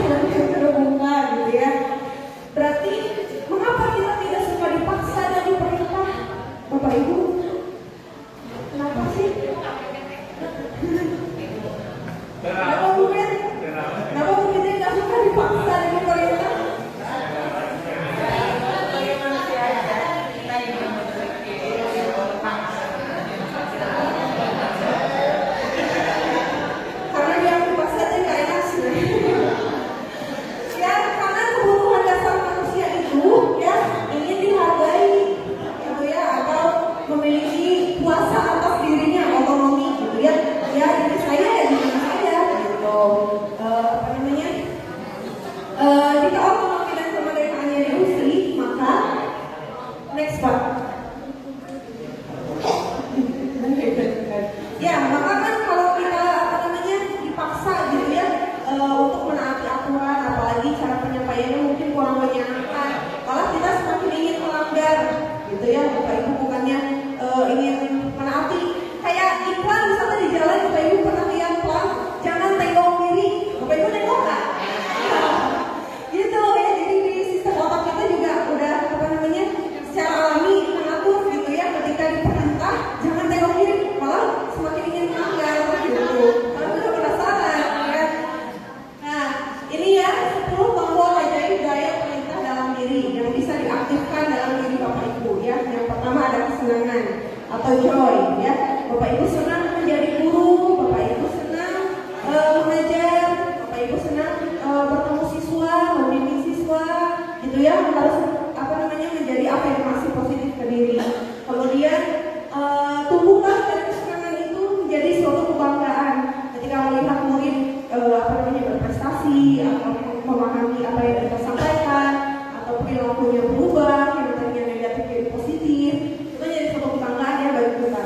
lebih terbuka gitu ya. Berarti mengapa kita tidak suka dipaksa dan diperintah? Bapak Ibu, kenapa sih? Kenapa mungkin? Kenapa mungkin tidak suka dipaksa dan diperintah? Karena dia dipaksa aja nggak enak sih. Ya, karena kebutuhan dasar manusia itu ya ingin dihargai, gitu ya, atau memiliki kuasa atas dirinya, otonomi, gitu ya. Ya ini saya ya ini saya, gitu. Apa namanya? Jika otonomi dan kemerdekaannya diusir, maka next Pak. Ya, maka kan kalau kita apa namanya dipaksa gitu ya untuk menaati aturan, apalagi cara penyampaiannya mungkin kurang menyenangkan, malah kita semakin ingin melanggar, gitu ya, Bapak Ibu, bukannya ingin menaati. Kayak iklan misalnya di jalan, Bapak Ibu pernah lihat iklan, jangan tengok kiri, Bapak Ibu tengok nggak? Gitu ya, jadi di sistem otak kita juga udah apa namanya secara alami mengatur gitu ya, ketika diperintah jangan tengok kiri, malah semakin ingin melanggar gitu. Karena itu penasaran ya. Nah, ini ya 10 tombol ajaib daya perintah dalam diri yang bisa diaktifkan dalam diri Bapak Ibu ya. Yang pertama ada kesenangan atau joy ya. Bapak Ibu senang menjadi guru, Bapak Ibu senang mengajar, Bapak Ibu senang bertemu siswa, membimbing siswa, gitu ya. Harus apa namanya menjadi afirmasi positif ke diri. Kemudian tumbuhkan dari kesenangan itu menjadi suatu kebanggaan ketika melihat murid apa namanya berprestasi atau memahami apa yang kita sampaikan atau perilakunya berubah yang tadinya negatif jadi positif, itu jadi suatu kebanggaan ya bagi kita.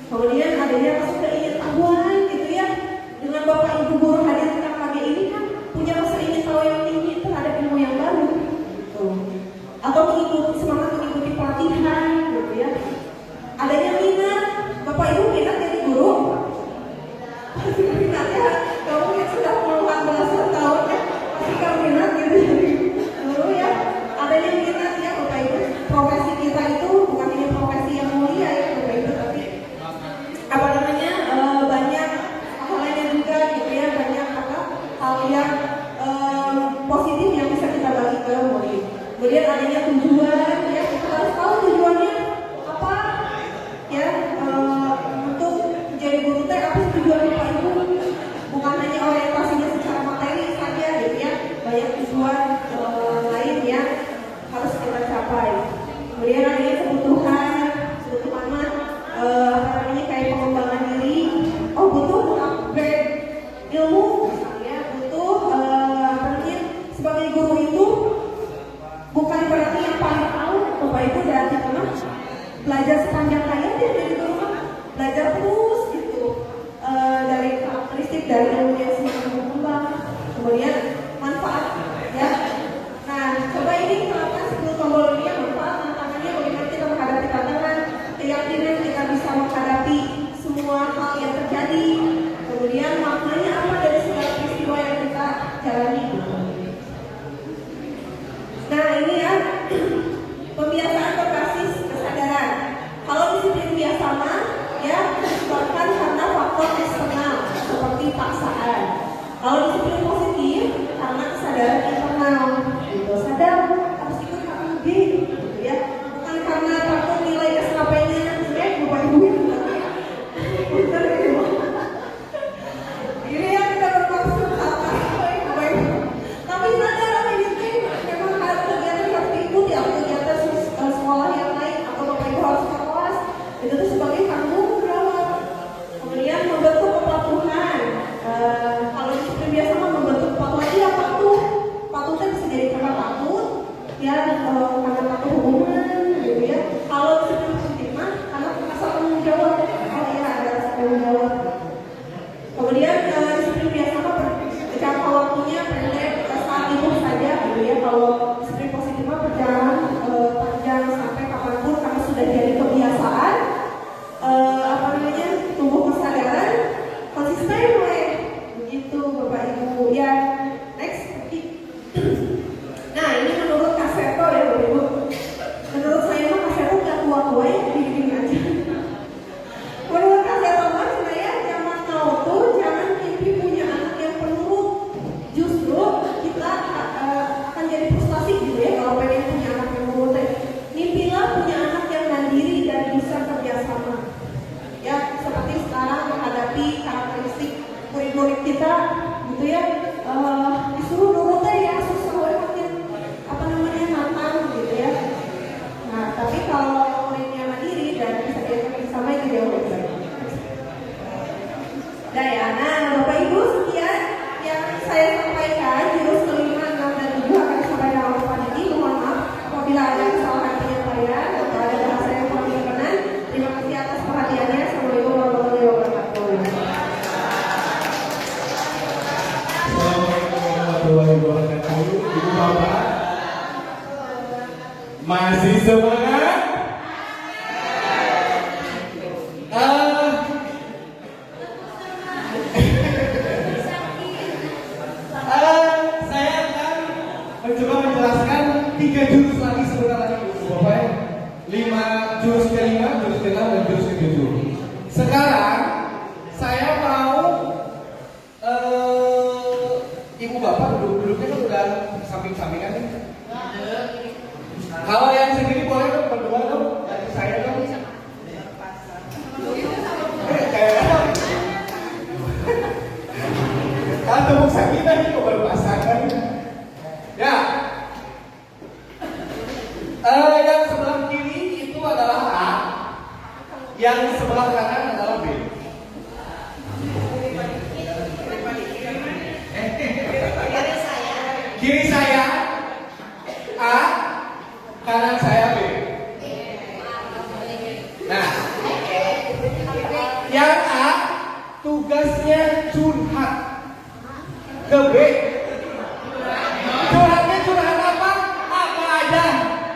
Kemudian adanya rasa keingin-tahuan gitu ya, dengan Bapak Ibu guru hadir di KKG ini kan punya rasa ingin tahu yang tinggi terhadap ilmu yang baru gitu. Atau semangat mengikuti pelatihan gitu ya. Adanya minat, Bapak Ibu minat jadi guru? Pasti minat ya, kamu yang sudah puluhan belasan tahun ya, pasti kamu minat gitu jadi guru ya. Adanya minat ya Bapak Ibu, profesi kita itu bukan hanya profesi yang mulia ya Bapak Ibu, tapi apa namanya banyak hal lainnya juga gitu ya, banyak hal yang positif yang bisa kita bagi ke murid. Kemudian adanya tujuan ya, kita harus tahu tujuannya apa ya, untuk menjadi guru teh apa tujuan Bapak Ibu, bukan hanya orientasinya secara materi saja gitu ya, banyak tujuan lain yang harus kita capai. Kemudian adanya kebutuhan mah apa namanya kayak pengembangan diri, butuh upgrade ilmu misalnya, butuh apa namanya sebagai guru itu bukan berarti yang paling tahu Bapak Ibu, berarti pernah belajar sepanjang hayat ya dari guru, belajar terus gitu dari karakteristik dari ilmu yang semakin berkembang, kemudian manfaat ya. Nah, coba ini terapkan 10 tombol ini ya, manfaat, tantangannya bagaimana kita menghadapi tantangan, keyakinan kita bisa menghadapi semua hal yang terjadi, kemudian maknanya apa dari segala peristiwa yang kita jalani. Nah ini ya, pembiasaan berbasis kesadaran. Kalau disiplin biasa mah ya disebabkan karena faktor eksternal seperti paksaan. Kalau disiplin positif karena kesadaran internal, gitu. Sadar harus ikut KKG, gitu ya. Bukan karena takut nilai SKP-nya Bapak Ibu itu. Bener ya. Ini yang tidak bermaksud apa Bapak Ibu. Tapi sadar apa gitu, memang harus kegiatan harus diikuti atau kegiatan sekolah yang lain atau Bapak Ibu harus ke kelas. Itu tuh sebagai tanggung jawab. Kemudian membentuk kepatuhan. Kalau disiplin biasa membentuk kepatuhan, iya patuh. Patuhnya bisa jadi karena takut, ya karena takut hubungan, gitu ya. Kalau disiplin positif mah karena rasa tanggung jawab. Oh iya ada rasa tanggung jawab. Kemudian disiplin biasa mah jangka waktunya pendek saat itu saja, gitu ya. Kalau disiplin positif mah berjalan panjang sampai kapanpun karena sudah jadi kebiasaan. Apa namanya tumbuh kesadaran konsisten begitu Bapak Ibu ya. Next. murid-murid kita gitu ya disuruh nurut ya sesuai makin apa namanya matang gitu ya. Nah tapi kalau muridnya mandiri dan bisa diajak bersama itu jauh lebih baik. Nah ya, nah Bapak Ibu sekian yang saya sampaikan. Jurus kelima, 6, dan 7 akan disampaikan oleh Pak Didi. Mohon maaf apabila ada kesalahan penyampaian atau ada bahasa yang kurang berkenan. Terima kasih atas perhatiannya. Assalamualaikum warahmatullahi wabarakatuh. Assalamualaikum warahmatullahi wabarakatuh. Ibu Bapak masih semangat? Saya akan mencoba menjelaskan 3 jurus lagi sebentar lagi Ibu Bapak. 5 jurus ke-5, jurus ke-6, dan jurus ke-7. Sekarang saya mau Ibu Bapak duduknya kan udah samping-sampingan nih. Kalau yang sendiri boleh dong berdua dong, dari saya dong. Kalau tepuk kita nih kok baru pasangan. Ya. Yang sebelah kiri itu adalah A, yang sebelah kanan adalah B. Kiri saya A, kanan saya B. Nah, yang A tugasnya curhat ke B. Curhatnya curhat apa? Apa aja.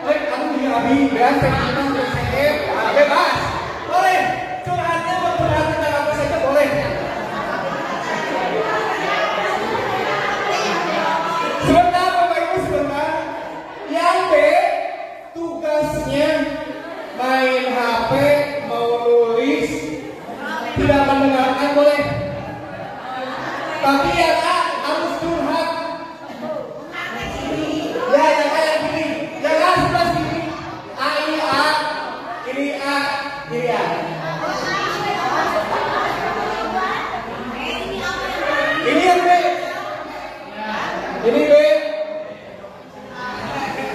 Kamu di Abi, dan bebas. Boleh. Curhatnya mau curhat tentang apa saja boleh. Sebentar Bapak Ibu, sebentar. Yang B tugasnya main HP, mau nulis, tidak mendengarkan boleh. Tapi yang A harus curhat. Ya, yang A yang kiri. Yang A sebelah sini. A ini A, ini A, ini A. Ini yang B. Ini B.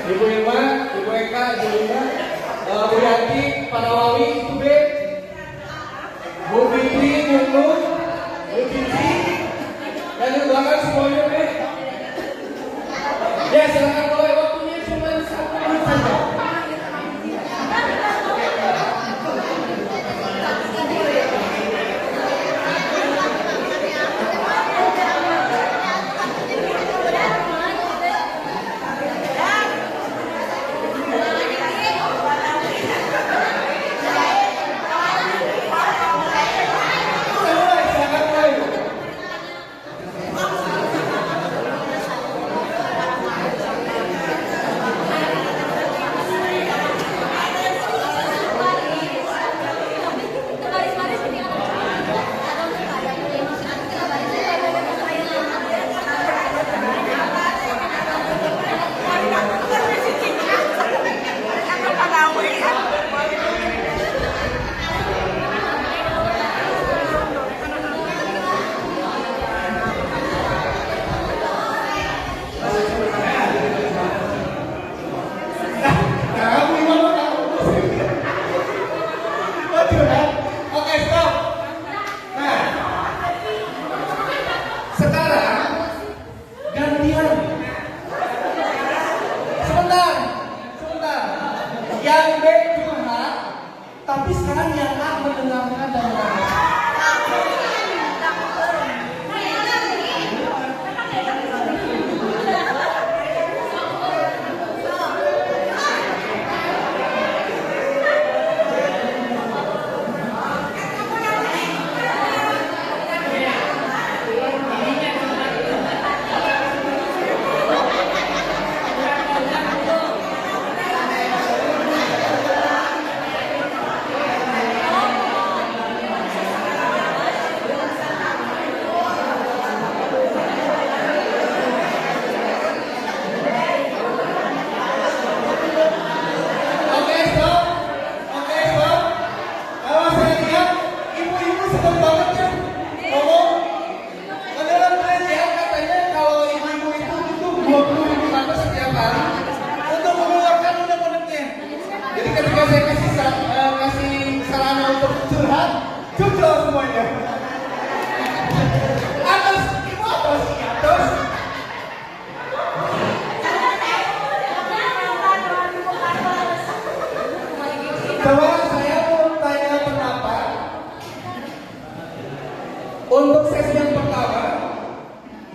Ibu Irma, Ibu Eka, Ibu Irma, Bu Yanti, Pak Nawawi itu B. Bu Fitri, Bu Nur, Bu Cici, dan itu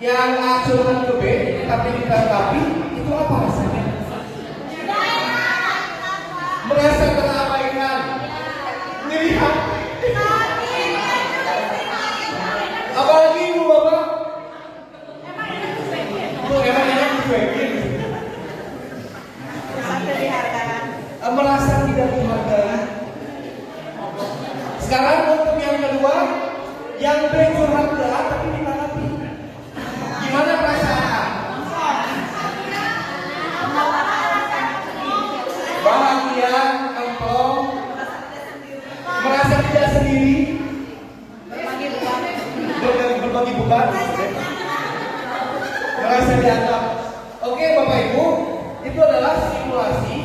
yang A curhat ke B, tapi ditanggapi, itu apa rasanya? Merasa terabaikan. Dilihat. Apalagi ibu bapak. Bu, emang enak dicuekin. Merasa tidak dihargai. Sekarang untuk yang kedua, yang B curhat ke A tapi ditanggapi. Gimana perasaan? Bahagia, empong, merasa tidak sendiri, berbagi beban, merasa dianggap. Oke Bapak Ibu, itu adalah simulasi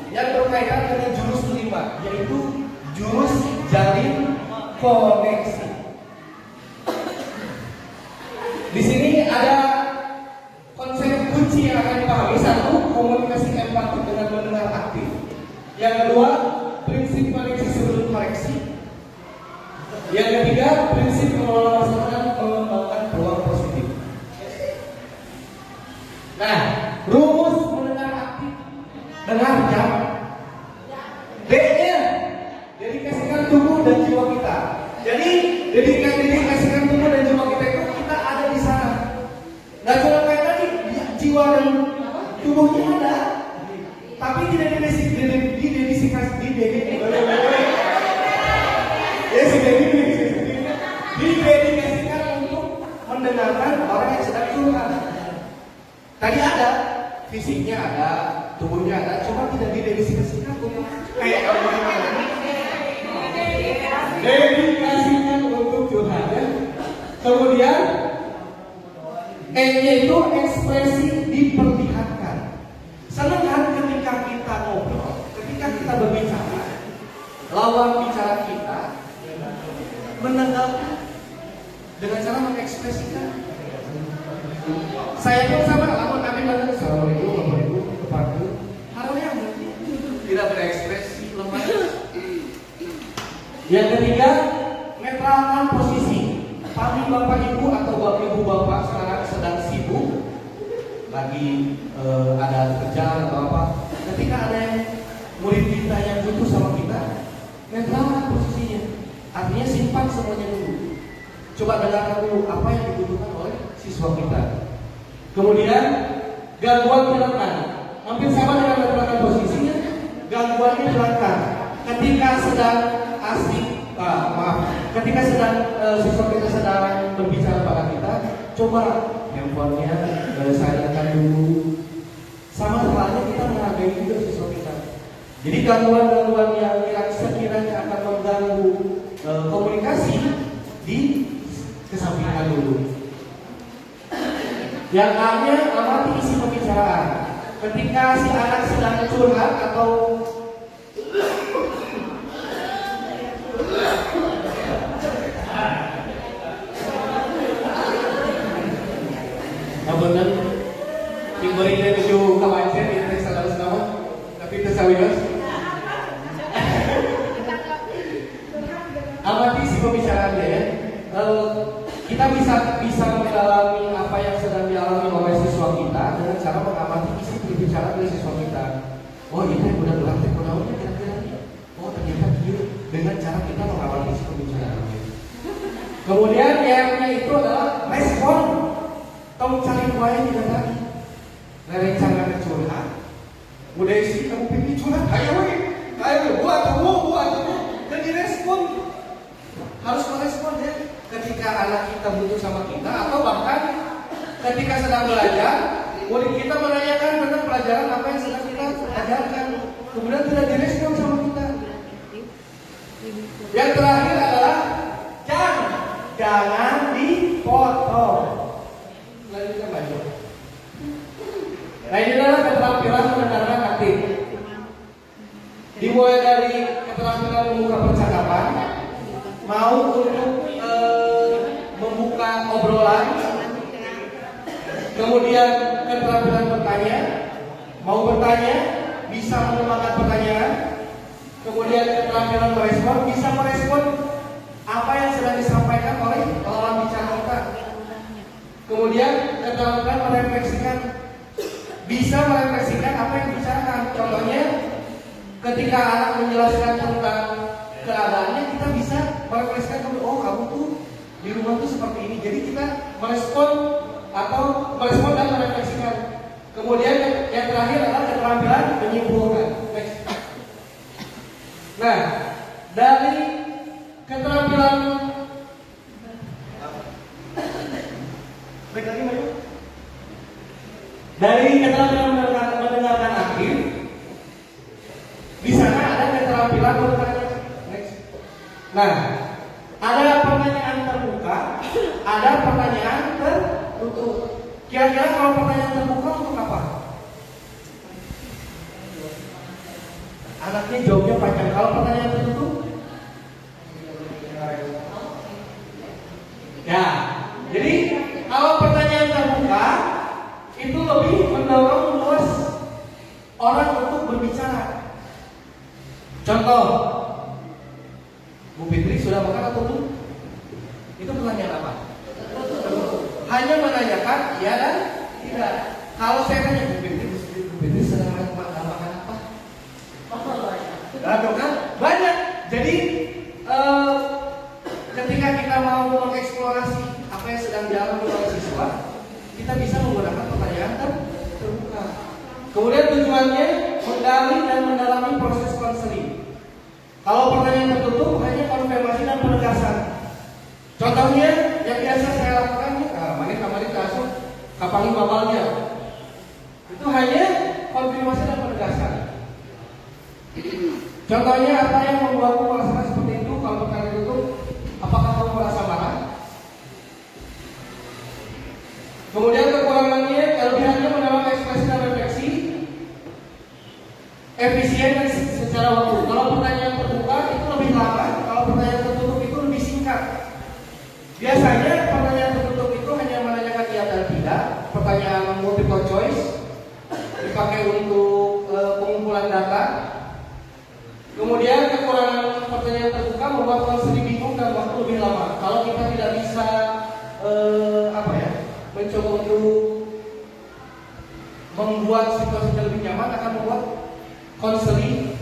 yang berkaitan dengan jurus kelima, yaitu jurus jalin koneksi. Di sini ada konsep kunci yang akan dipahami. Satu, komunikasi empati dengan mendengar aktif. Yang kedua, prinsip koneksi sebelum koreksi. Yang ketiga, prinsip mengelola masalah dan mengembangkan peluang positif. Nah, rumus mendengar aktif, dengar jam. D-nya, dedikasikan tubuh dan jiwa kita. Jadi, dedikasikan tubuh dan jiwa kita itu kita ada di sana. Nggak cuma kayak tadi, jiwa dan tubuhnya ada, tapi tidak didedikasikan untuk mendengarkan orang yang sedang curhat. Tadi ada, fisiknya ada, tubuhnya ada, cuma tidak didedikasikan untuk kayak kamu gimana? Dedikasikan untuk curhat ya. Kemudian E-nya itu ekspresi diperlihatkan. Senang kan ketika kita ngobrol, ketika kita berbicara, lawan bicara kita menanggapi dengan cara mengekspresikan. Saya pun sama, lamun kami bilang assalamualaikum, kepadu, harusnya tidak berekspresi, lemah. Yang ketiga, netralkan posisi. Kami bapak ibu atau bapak ibu bapak sekarang sedang sibuk, lagi ada kerjaan atau apa. Ketika ada yang murid kita yang butuh sama kita, netralkan posisinya. Artinya simpan semuanya dulu. Coba dengarkan dulu apa yang dibutuhkan oleh siswa kita. Kemudian gangguan hilangkan. Hampir sama dengan netralkan posisinya. Gangguannya hilangkan. Ketika sedang asik, ketika sedang siswa kita sedang berbicara pada kita, coba handphonenya silentkan dulu. Sama halnya kita menghargai juga siswa kita. Jadi gangguan-gangguan yang sekiranya akan mengganggu komunikasi kesampingkan dulu. Yang A-nya, amati isi pembicaraan. Ketika si anak sedang curhat atau benar, timbering dari tujuh kawasan ini saya salah nama, tapi tersawinas. Amati si pembicaraannya ya. Kita bisa mendalami apa yang sedang dialami oleh siswa kita dengan cara mengamati isi pembicaraan dari siswa kita. Oh ini udah berarti kenalnya kira-kira. Oh ternyata dia dengan cara kita mengamati isi pembicaraannya. Kemudian yang itu adalah respon. Kamu cari kuaya tidak lagi. Rencana curhat. Udah isi kamu pilih curhat. Ayo buat kamu. Dan direspon. Harus merespon ya. Ketika anak kita butuh sama kita, atau bahkan ketika sedang belajar, murid kita menanyakan tentang pelajaran apa yang sedang kita ajarkan, kemudian tidak direspon sama kita. Yang terakhir adalah jangan dipotong. Lanjutkan baju. Nah ini adalah keterampilan mendengarkan aktif. Dimulai dari keterampilan membuka percakapan, mau untuk membuka obrolan, kemudian keterampilan bertanya, mau bertanya, bisa mengembangkan pertanyaan, kemudian keterampilan merespon, bisa merespon apa yang sedang disampaikan oleh lawan bicara kita. Kemudian ketika anak menjelaskan tentang keadaannya, kita bisa merefleksikan, oh kamu tuh di rumah tuh seperti ini. Jadi kita merespon dan merefleksikan. Kemudian yang terakhir adalah keterampilan menyimpulkan. Next. Nah, dari keterampilan mendengarkan aktif, di sana ada keterampilan bertanya. Next. Nah, ada pertanyaan terbuka, ada pertanyaan tertutup. Kira-kira kalau pertanyaan terbuka untuk apa? Anaknya jawabnya panjang. Kalau pertanyaan tertutup, ya. Jadi kalau pertanyaan terbuka itu lebih mendorong luas orang untuk berbicara. Contoh, Bu Fitri sudah makan atau belum? Itu pertanyaan apa? Hanya menanyakan iya dan tidak. Kalau saya tanya Bu Fitri sedang makan apa? Aduh kan banyak. Jadi ketika kita mau mengeksplorasi apa yang sedang dialami oleh siswa, kita bisa menggunakan pertanyaan terbuka. Kemudian tujuannya menggali dan mendalami proses konseling. Kalau pertanyaan tertutup hanya konfirmasi dan penegasan. Contohnya yang biasa saya lakukan, mari kasus kapangi babalnya. Itu hanya konfirmasi dan penegasan. Contohnya apa yang membuatku merasakan seperti itu? Kalau pertanyaan tertutup, apakah kamu merasa marah? Kemudian kekurangannya, kelebihannya mendalam ekspresi dan refleksi, efisien dan secara waktu. Kalau pertanyaan terbuka itu lebih lama, kalau pertanyaan tertutup itu lebih singkat. Biasanya pertanyaan tertutup itu hanya menanyakan iya dan tidak. Pertanyaan multiple choice dipakai untuk pengumpulan data. Kemudian kekurangan pertanyaan terbuka membuat konseling bingung dan waktu lebih lama. Kalau kita tidak bisa mencoba untuk membuat situasinya lebih nyaman, akan membuat konseling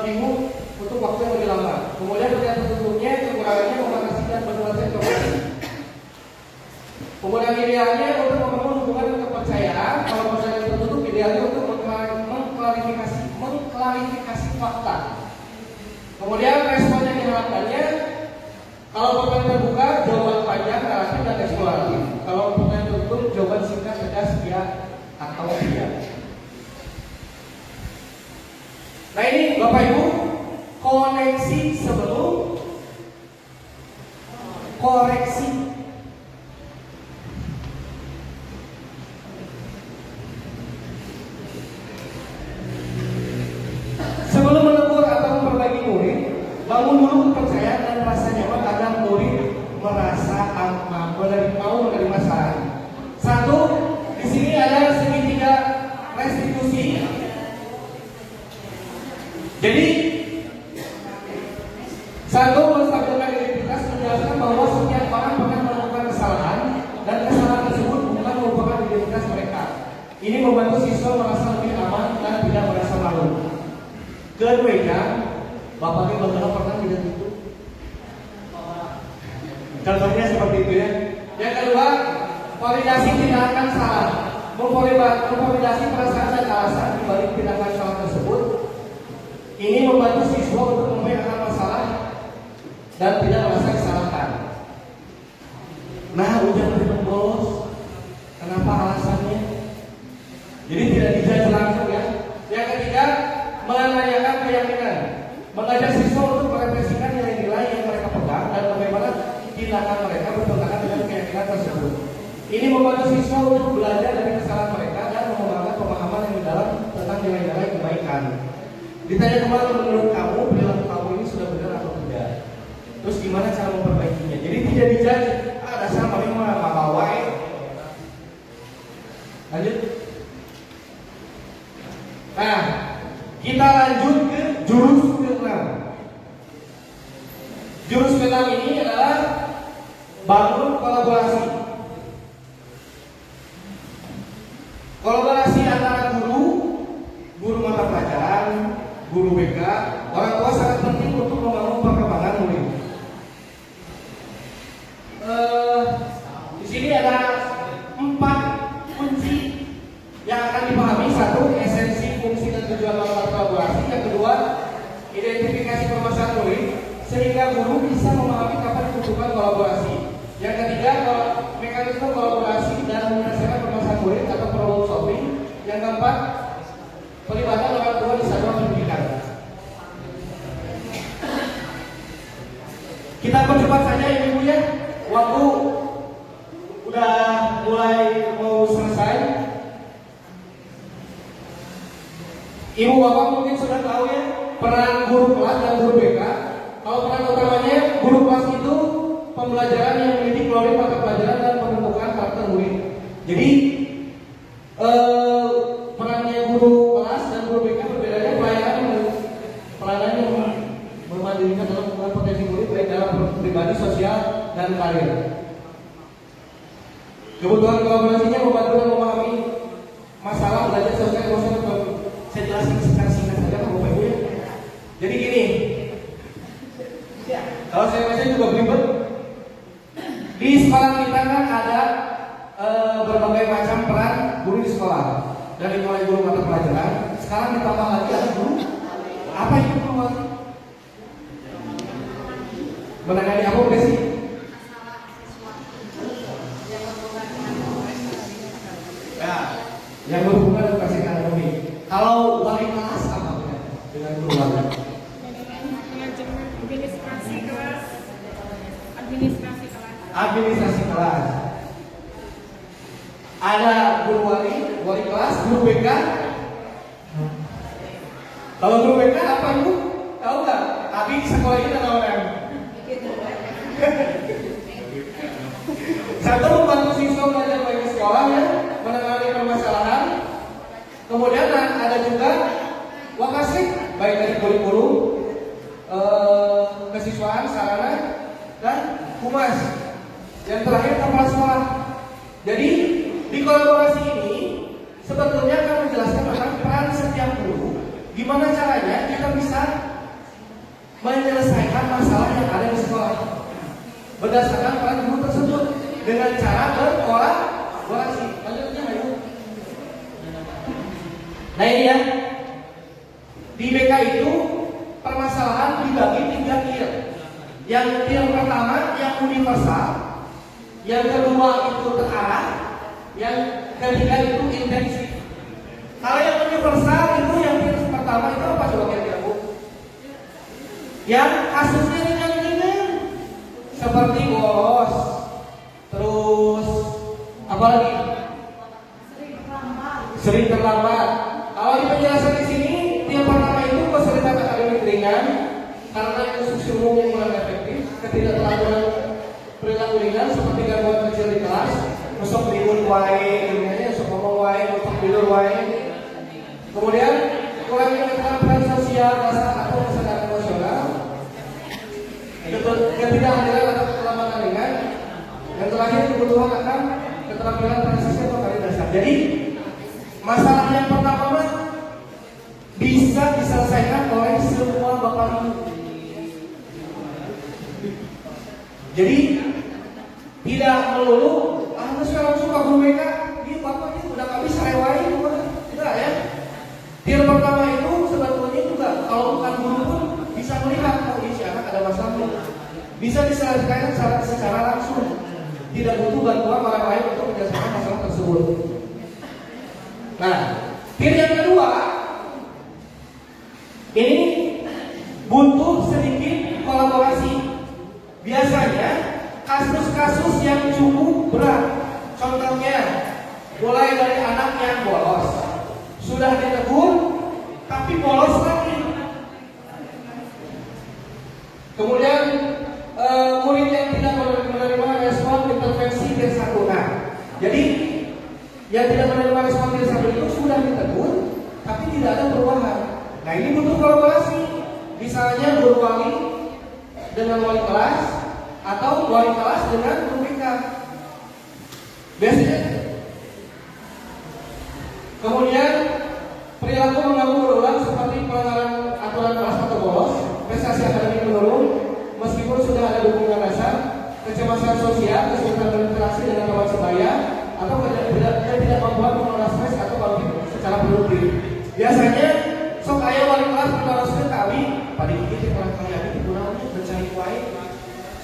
bingung untuk waktu yang lebih lama. Kemudian pertanyaan tertutupnya kekurangannya membatasi dan bernuansa informasi. Kemudian idealnya untuk membangun hubungan dan kepercayaan. Kalau pertanyaan tertutup idealnya untuk mengklarifikasi fakta. Kemudian respon yang diharapkannya, kalau pertanyaan terbuka jawaban panjang, relatif dan eksploratif. Kalau pertanyaan tertutup jawaban singkat, tegas, ya atau tidak. Nah ini Bapak Ibu, koneksi sebelum koreksi. Sebelum menegur atau memperbaiki murid, bangun dulu kepercayaan dan rasa nyaman agar murid merasa aman, mau menerima saran. Satu, di sini ada segitiga restitusi. Jadi, satu, menstabilkan identitas, menjelaskan bahwa setiap orang pernah melakukan kesalahan dan kesalahan tersebut bukan merupakan identitas mereka. Ini membantu siswa merasa lebih aman dan tidak merasa malu. Keduanya, Bapaknya Bagaimana pernah tidak itu? Contohnya seperti itu ya. Yang kedua, validasi tindakan salah. Memvalidasi perasaan dan alasan dibalik tindakan salah tersebut. Ini membantu siswa untuk membedakan masalah dan tidak merasa disalahkan. Nah, ujian berikut bolos. Kenapa alasannya? Jadi tidak dijudge langsung ya. Yang ketiga, menanyakan keyakinan. Mengajak siswa untuk merefleksikan nilai-nilai yang mereka pegang dan bagaimana tindakan mereka bertentangan dengan keyakinan tersebut. Ini membantu siswa untuk belajar dari kesalahan mereka dan mengembangkan pemahaman yang mendalam tentang nilai-nilai kebaikan. Ditanya kembali, menurut kamu perilaku kamu ini sudah benar atau tidak? Terus gimana cara memperbaikinya? Jadi tidak dijudge, dasar paling mah wae. Lanjut. Nah, kita lanjut ke jurus ke-6. Jurus ke-6 ini adalah bangun kolaborasi. Kolaborasi antara guru mata pelajaran, guru BK, orang tua sangat penting untuk membangun perkembangan murid. Di sini ada 4 kunci yang akan dipahami. Satu, esensi, fungsi, dan tujuan melakukan kolaborasi. Yang kedua, identifikasi permasalahan murid sehingga guru bisa memahami kapan dibutuhkan kolaborasi. Yang ketiga, mekanisme kolaborasi dan menyelesaikan permasalahan murid atau problem solving. Yang keempat, pelibatan orang tua di satuan pendidikan. Kita percepat saja ibu ya, waktu udah mulai mau selesai. Ibu bapak mungkin sudah tahu ya peran guru kelas dan guru BK. Kalau peran utamanya guru kelas itu pembelajaran yang mendidik melalui mata pelajaran dan pembentukan karakter murid. Jadi perannya guru kelas dan guru BK berbedanya peranannya memandirikan dalam pembangunan potensi murid baik dalam pribadi, sosial, dan karir. Kebutuhan kolaborasinya membantu dan memahami masalah belajar sosial emosional. Saya jelaskan secara singkat saja Bapak Ibu ya. Jadi gini, kalau saya baca juga belibet. Di sekolah kita kan ada berbagai macam peran guru di sekolah. Dari mulai guru mata pelajaran, sekarang ditambah lagi ada guru. Apa itu guru? Menangani apa udah sih? Ya, yang berhubungan dengan kasih ekonomi. Kalau wali kelas apa dengan guru wali? Manajemen administrasi kelas. Administrasi kelas. Administrasi kelas. Ada guru wali kelas, guru BK. Kalau guru BK apa ibu? Tahu nggak? Abi di sekolah ini tahu nggak? Satu, membantu siswa belajar baik di sekolah ya, menangani permasalahan. Kemudian ada juga wakasih baik dari kurikulum, kesiswaan, sarana, dan humas. Yang terakhir kepala sekolah. Jadi di kolaborasi ini sebetulnya akan menjelaskan tentang peran setiap guru. Gimana caranya kita bisa menyelesaikan masalah yang ada di sekolah berdasarkan peran guru tersebut dengan cara berkolaborasi. Lanjutnya ayo. Nah ini ya, di BK itu permasalahan dibagi 3 tier. Yang tier pertama yang universal, yang kedua itu terarah, yang ketiga itu intensif. Kalau yang universal itu yang tier pertama itu apa coba kira-kira Bu? Yang kasusnya ringan-ringan seperti bolos, terus apa lagi? Sering terlambat. Kalau di penjelasan di sini, tiap pertama itu kesulitan akademik ringan karena instruksi umum yang kurang efektif, ketidakteraturan perilaku ringan seperti gangguan kecil di kelas, masuk ribut wae, ilmunya masuk ngomong wae, masuk tidur wae. Kemudian kurangnya keterampilan sosial, rasa atau kesadaran emosional, ketidakhadiran atau keterlambatan ringan. Yang terakhir kebutuhan akan keterampilan transisi atau karir dasar. Jadi masalah yang pertama bisa diselesaikan oleh semua bapak ibu. Jadi tidak melulu sekarang suka guru BK, dia bapaknya udah kami sarewai, tidak ya. Tier pertama itu sebetulnya juga kalau bukan guru pun bisa melihat kalau si anak ada masalah, bisa diselesaikan secara langsung. Tidak butuh bantuan orang lain untuk menyelesaikan masalah tersebut. Nah, tier yang kedua ini butuh sedikit kolaborasi. Biasanya kasus-kasus yang cukup berat. Contohnya, mulai dari anak yang bolos, sudah ditegur, tapi bolos lagi. Kemudian murid yang tidak menerima respon intervensi tier 1. Nah, jadi yang tidak menerima respon tier 1 itu sudah ditegur, tapi tidak ada perubahan. Nah, ini butuh kolaborasi. Misalnya guru wali dengan wali kelas atau wali kelas dengan guru BK. Biasanya. Kemudian perilaku mengganggu berulang seperti pelanggaran kecemasan sosial, kesulitan berinteraksi dengan teman sebaya, atau tidak membuat mengelola stres atau konflik secara produktif. Biasanya sok aya wali kelas menjelaskan kami pada itu orang kaya itu kurangnya mencari kuai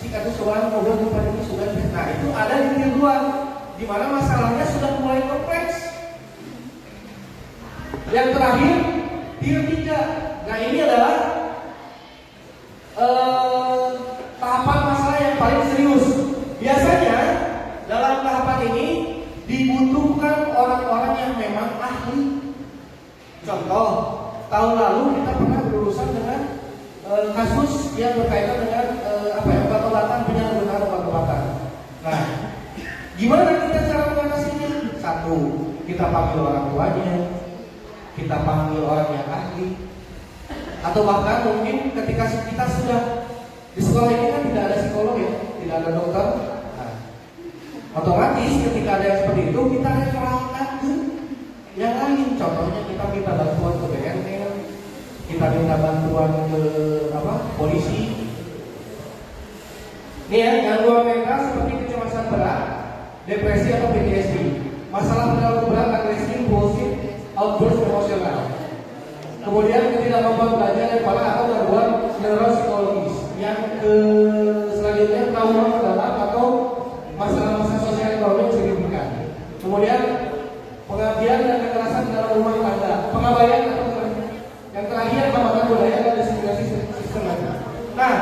si kata seorang ngobrol kepada ini sudah. Nah itu ada di titik 2 di mana masalahnya sudah mulai kompleks. Yang terakhir tier 3. Nah ini adalah tahapan masalah yang paling serius. Biasanya dalam tahapan ini dibutuhkan orang-orang yang memang ahli. Contoh, tahun lalu kita pernah berurusan dengan kasus yang berkaitan dengan obat-obatan, penyalahgunaan obat-obatan. Nah, gimana kita cara mengatasinya? 1, kita panggil orang tuanya, kita panggil orang yang ahli, atau bahkan mungkin ketika kita sudah di sekolah ini kan tidak ada psikolog ya, tidak ada dokter. Nah, otomatis ketika ada yang seperti itu kita referalkan ke yang lain. Contohnya kita minta bantuan ke BNN, kita minta bantuan ke polisi. Ini ya, gangguan mental seperti kecemasan berat, depresi atau PTSD, masalah terlalu berat, agresi, impulsif, outburst emosional. Kemudian ketidakmampuan belajar yang parah atau gangguan neuropsikologis. Yang selanjutnya trauma mendalam atau masalah-masalah sosial ekonomi yang signifikan. Kemudian pengabdian dan kekerasan dalam rumah tangga, pengabaian atau yang terakhir hambatan budaya dan diskriminasi sistematik. Nah,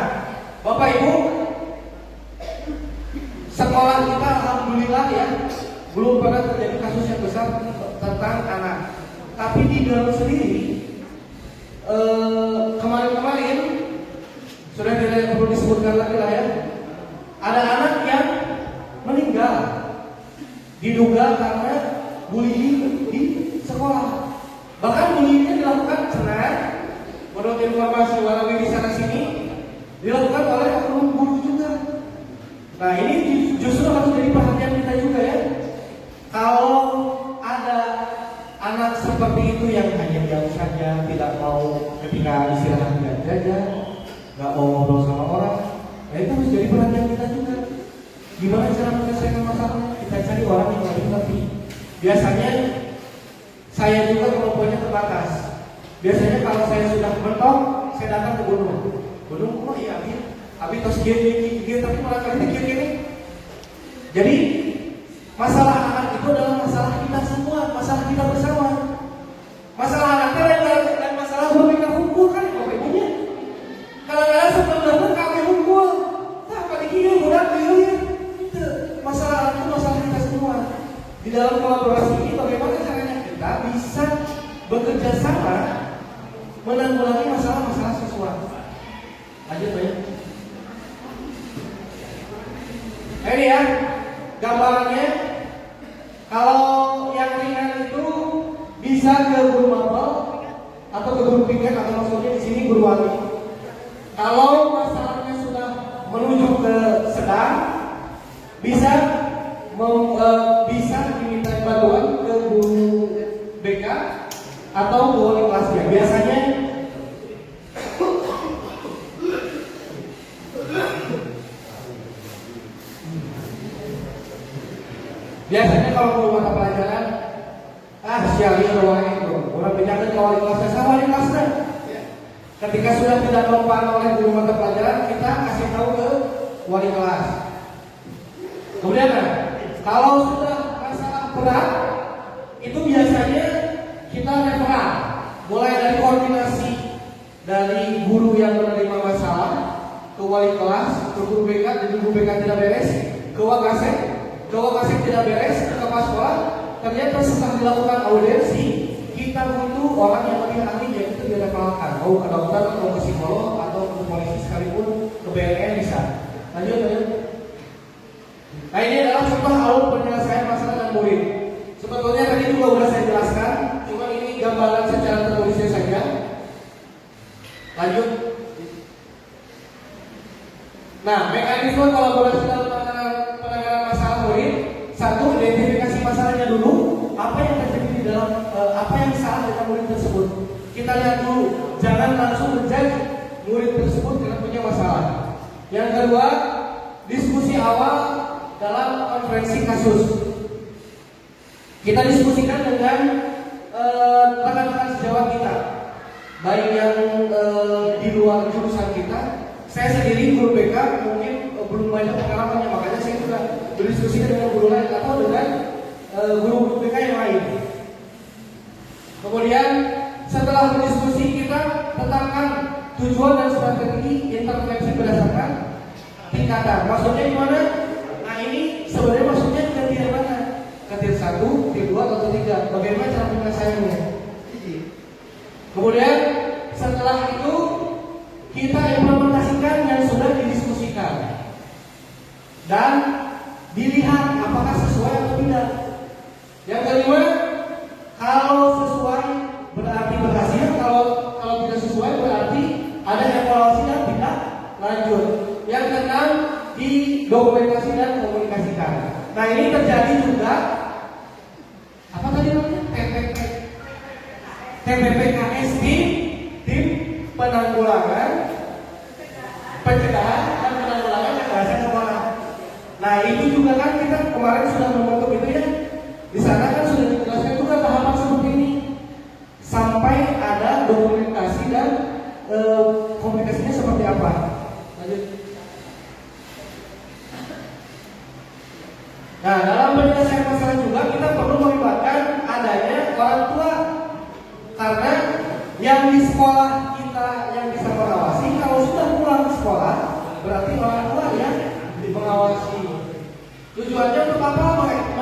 Bapak Ibu, sekolah kita alhamdulillah ya belum pernah terjadi kasus yang besar tentang anak. Tapi di dalam sendiri kemarin-kemarin sudah tidak perlu disebutkan lagi lah ya. Ada anak yang meninggal diduga karena bullying di sekolah. Bahkan bullyingnya dilakukan menurut informasi walaupun di sana sini dilakukan oleh oknum guru juga. Nah ini justru harus jadi perhatian kita juga ya. Kalau ada anak seperti itu yang hanya diam saja, tidak mau ketika istirahat tidak jajan, nggak mau ngobrol sama orang, nah itu harus jadi perhatian kita juga. Gimana cara menyelesaikan masalahnya? Kita cari orang yang lebih ngerti. Biasanya saya juga kemampuannya terbatas. Biasanya kalau saya sudah mentok, saya datang ke gunung. Gunung, oh iya, abi tos gini, tapi malah kali ini gini. Jadi masalah anak itu adalah masalah kita semua, masalah kita bersama. Masalah anaknya dan masalah mereka hukum kan Bapak Ibunya. Kalau ada sebenarnya kami hukum, tak pada gini udah pilih. Masalah anak itu masalah kita semua. Di dalam kolaborasi ini bagaimana caranya kita bisa bekerja sama menanggulangi masalah-masalah siswa. Lanjut ya. Ini ya gambarannya. Kalau yang ringan itu bisa ke guru mapel atau ke guru piket atau maksudnya di sini guru wali. Kalau masalahnya sudah menuju ke sedang, bisa diminta bantuan ke guru BK atau ke wali kelasnya. Biasanya kalau guru mata pelajaran, sialnya doang itu. Orang pindah ke wali kelasnya, sama wali kelasnya. Ketika sudah tidak mempan oleh guru mata pelajaran, kita kasih tahu ke wali kelas. Kemudian, kalau sudah masalah berat, itu biasanya kita referal. Mulai dari koordinasi dari guru yang menerima masalah ke wali kelas, ke guru BK, jadi guru BK tidak beres, ke wakasek. Kalau masih tidak beres ke kepala sekolah, ternyata setelah dilakukan audiensi, kita butuh orang yang lebih ahli, yaitu direferakan, mau ke dokter, atau ke psikolog, atau ke polisi sekalipun, ke BNN bisa. Lanjut. Nah ini adalah contoh alur penyelesaian masalah dan murid. Sebetulnya tadi juga sudah saya jelaskan, cuma ini gambaran secara tertulisnya saja. Lanjut. Nah, mekanisme kolaborasi dalam penanganan masalah murid. 1, identifikasi masalahnya dulu. Apa yang terjadi di dalam, apa yang salah dengan murid tersebut. Kita lihat dulu, jangan langsung menjudge murid tersebut karena punya masalah. Yang kedua, diskusi awal dalam konferensi kasus. Kita diskusikan dengan rekan-rekan sejawat kita, baik yang di luar jurusan kita. Saya sendiri guru BK mungkin belum banyak pengalamannya, makanya saya juga berdiskusi dengan guru lain atau dengan guru BK yang lain. Kemudian setelah berdiskusi kita tetapkan tujuan dan strategi intervensi berdasarkan tingkatan. Maksudnya gimana? Nah ini sebenarnya maksudnya ke tier mana? Ke tier 1, tier 2, atau 3. Bagaimana cara penyelesaiannya? Kemudian setelah itu kita implementasikan yang sudah didiskusikan dan dilihat apakah sesuai atau tidak. Yang kelima, kalau sesuai berarti berhasil, kalau tidak sesuai berarti ada evaluasi dan tidak lanjut. Yang keenam, didokumentasi dan komunikasikan. Nah ini terjadi juga apa tadi namanya? TPPKS tim penanggulangan pencegahan dan penanggulangan kekerasan sekolah. Nah ini juga kan kita kemarin sudah membentuk itu ya. Di sana kan sudah dijelaskan juga tahapan seperti ini sampai ada dokumentasi dan komunikasinya seperti apa. Lanjut. Nah dalam penyelesaian masalah juga kita perlu melibatkan adanya orang tua, karena yang di sekolah kita yang bisa mengawasi, kalau sudah pulang sekolah berarti orang tua yang mengawasi. Tujuannya untuk apa?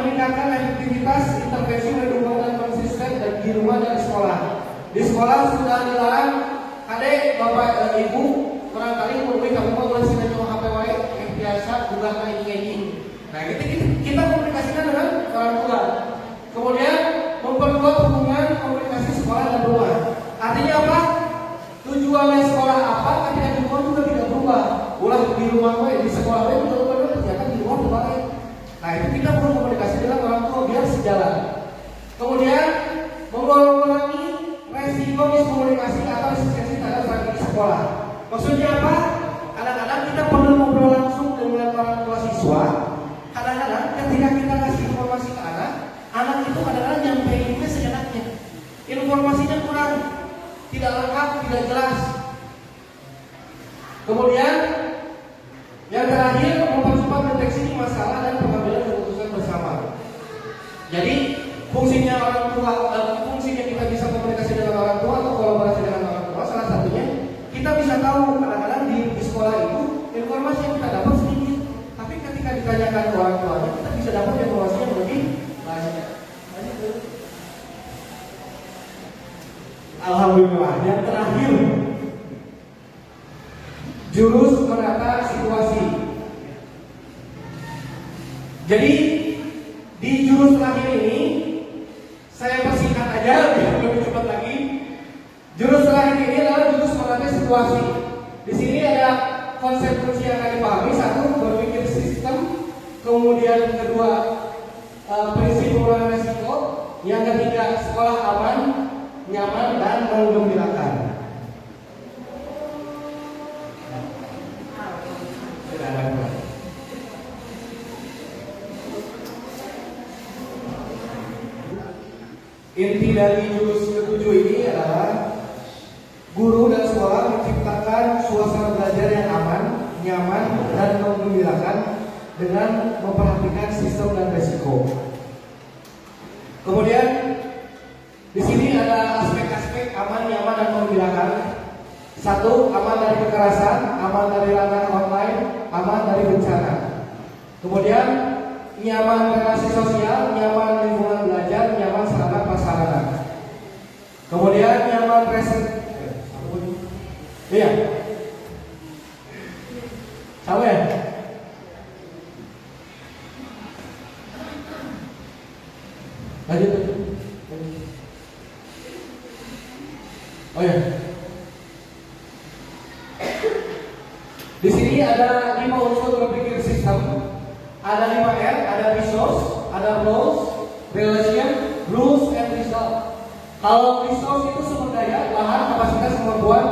Meningkatkan efektivitas intervensi mendukung dan konsisten dan di rumah dan di sekolah. Di sekolah sudah dilarang, adek, bapak, ibu, barangkali mulai kamu mau mulai sini nyawa HP wae, biasa juga kayak. Nah kita komunikasikan dengan orang tua. Kemudian memperkuat hubungan komunikasi sekolah dan rumah. Artinya apa? Tujuannya sekolah apa? Ketika di rumah juga tidak berubah. Ulah di rumah wae, di sekolah wae juga berubah, ternyata di luar berubah. Nah itu kita perlu komunikasi dengan orang tua biar sejalan. Kemudian mengurangi resiko miskomunikasi atau resistensi terhadap strategi sekolah. Maksudnya apa? Kadang-kadang kita perlu ngobrol langsung dengan orang tua siswa. Kadang-kadang ketika kita kasih informasi ke anak itu kadang-kadang nyampeinnya seenaknya. Informasinya kurang, tidak lengkap, tidak jelas. Kemudian yang terakhir, mempercepat deteksi masalah dan pengambilan keputusan bersama. Jadi fungsinya orang tua, fungsinya kita bisa komunikasi dengan orang tua atau kolaborasi dengan orang tua, salah satunya kita bisa tahu kadang-kadang di sekolah itu informasi yang kita dapat sedikit, tapi ketika ditanyakan ke orang tuanya kita bisa dapat informasi yang lebih banyak. Alhamdulillah. Yang terakhir, jurus menata situasi. Jadi di jurus terakhir ini saya persingkat aja biar lebih cepat lagi. Jurus terakhir ini adalah jurus menata situasi. Di sini ada konsep kunci yang akan dipahami. Satu, berpikir sistem. Kemudian kedua, prinsip pengurangan risiko. Yang ketiga, sekolah aman, nyaman, dan menggembirakan. Inti dari jurus ketujuh ini adalah guru dan sekolah menciptakan suasana belajar yang aman, nyaman, dan menggembirakan dengan memperhatikan sistem dan resiko. Kemudian di sini ada aspek-aspek aman, nyaman, dan menggembirakan. Satu, aman dari kekerasan, aman dari ranah online, aman dari bencana. Kemudian nyaman relasi sosial, nyaman lingkungan belajar, nyaman sarana prasarana. Kemudian nyaman iya, sama ya. Lanjut. Oh ya. Di sini ada 5 unsur berpikir sistem. Ada 5R, ada resource, ada roles, relation, rules, and result. Kalau resource itu sumber daya, bahan, kapasitas, kemampuan,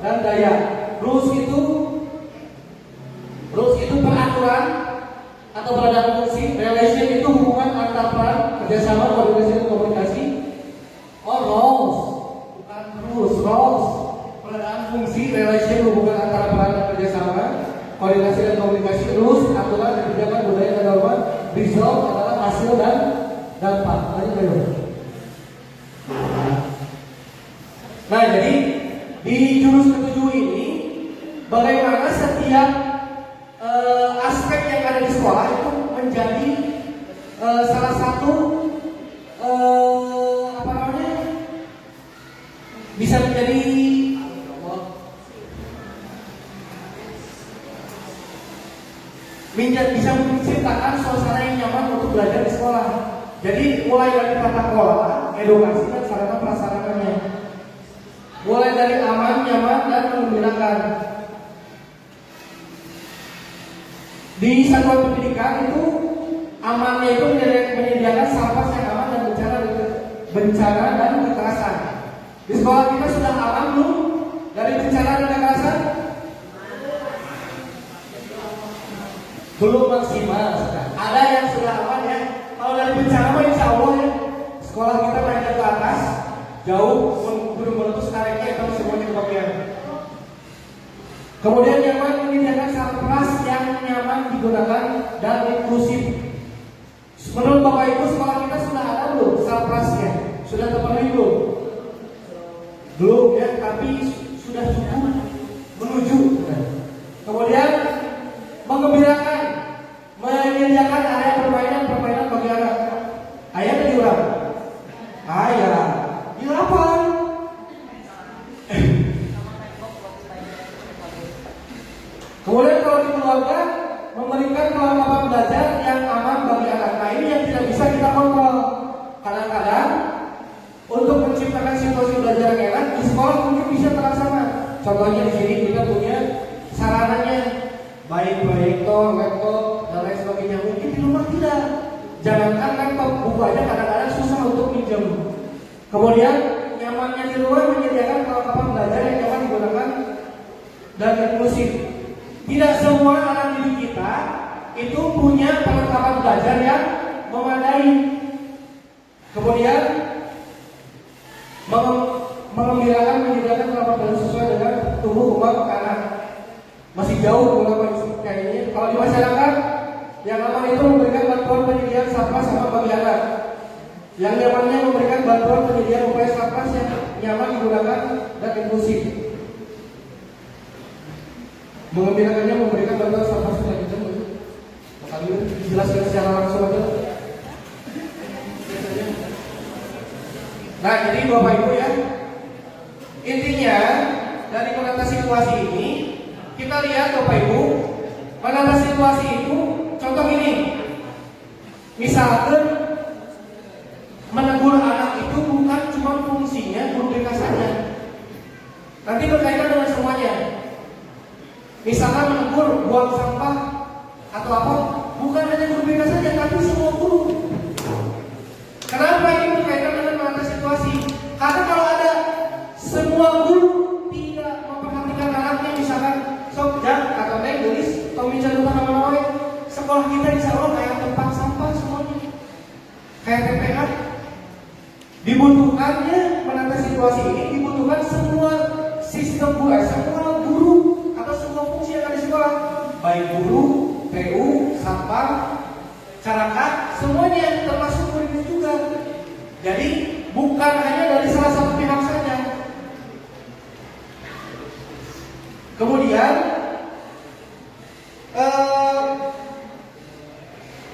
dan daya. Rules itu peraturan keberadaan fungsi. Relation itu hubungan antar peran, kerjasama, koordinasi dan komunikasi. Oh, roles, bukan rules, roles. Keberadaan fungsi, relation hubungan antara peran dan kerjasama, koordinasi dan komunikasi. Rules, aturan, kebijakan, budaya dan norma. Result adalah hasil dan dampak. Lanjut dulu. Nah, jadi di jurus ketujuh ini bagaimana setiap aspek yang ada di sekolah itu menjadi salah satu apa namanya, bisa menjadi bisa menciptakan suasana yang nyaman untuk belajar di sekolah. Jadi mulai dari tata kelola, edukasi dan sarana prasarananya, mulai dari aman, nyaman dan menggembirakan. Di satuan pendidikan itu amannya itu menyediakan sampah yang aman dan bencana dan kekerasan. Di sekolah kita sudah aman belum dari bencana dan kekerasan? Belum maksimal. Ada yang sudah aman ya. Kalau dari bencana mah insya Allah ya. Sekolah kita naik ke atas jauh, belum meletus karetnya itu semuanya kebagian. Kemudian nyaman, menyediakan sarpras yang nyaman digunakan dan inklusif. Menurut Bapak Ibu, sekolah kita sudah ada belum sarprasnya? Sudah terpenuhi belum? Belum ya, tapi sudah cukup menuju. Kemudian menggembirakan, menyediakan area permainan bagi anak. Ayah ada di orang? Ayah di lapan. Kemudian kalau di keluarga memberikan kelengkapan belajar yang aman bagi anak. Nah ini yang tidak bisa kita kontrol. Kadang-kadang untuk menciptakan situasi belajar yang enak di sekolah mungkin bisa terlaksana. Contohnya di sini kita punya sarananya, baik proyektor, laptop dan lain sebagainya. Mungkin di rumah tidak. Jangankan laptop, buku aja kadang-kadang susah untuk pinjam. Kemudian nyamannya di luar menyediakan kelengkapan belajar yang nyaman digunakan dan inklusif. Tidak semua anak didik kita itu punya perlengkapan belajar yang memadai. Kemudian mengembirakan, menyediakan kelengkapan belajar sesuai dengan tumbuh kembang anak. Masih jauh mengapa kayaknya. Kalau di masyarakat yang aman itu memberikan bantuan penyediaan sarpras sama bagi anak. Yang nyamannya memberikan bantuan penyediaan upaya sarpras yang nyaman digunakan dan inklusif. Mengembirakannya memberikan bantuan sarpras yang nyaman. Kali ini dijelaskan secara langsung aja. Nah, jadi Bapak Ibu ya, intinya dari mengatasi situasi ini kita lihat Bapak Ibu, mengatasi situasi itu contoh ini. Misalkan menegur anak itu bukan cuma fungsinya guru BK saja. Nanti berkaitan dengan semuanya. Misalkan menegur buang sampah atau apa, bukan hanya guru BK saja, tapi semua guru. Kenapa ini berkaitan dengan mengatasi situasi? Karena kalau ada semua guru tidak memperhatikan anaknya, misalkan sok jam atau naik tulis atau minta lupa nama sekolah kita insya Allah kayak tempat sampah semuanya, kayak TPA. Dibutuhkannya menatasi situasi ini, dibutuhkan semua sistem semua guru atau semua fungsi yang ada di sekolah, baik guru, PU, satpam, masyarakat, semuanya termasuk murid juga. Jadi bukan hanya dari salah satu pihak saja. Kemudian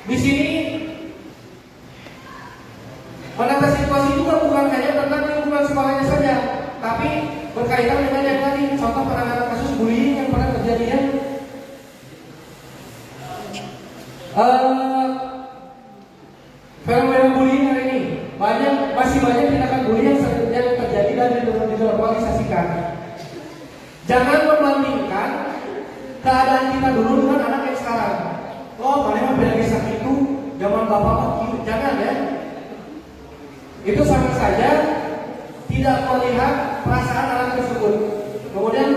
di sini menatasi situasi juga bukan hanya tentang lingkungan sekolahnya saja, tapi berkaitan dengan yang tadi, contoh penanganan kasus bullying yang pernah terjadi ya. Fenomena bullying hari ini masih banyak tindakan bullying yang terjadi dan dinormalisasikan. Jangan membandingkan keadaan kita dulu dengan anak yang sekarang. Oh, mana beda desa itu zaman bapak gitu. Jangan ya. Itu sama saja tidak melihat perasaan anak tersebut. Kemudian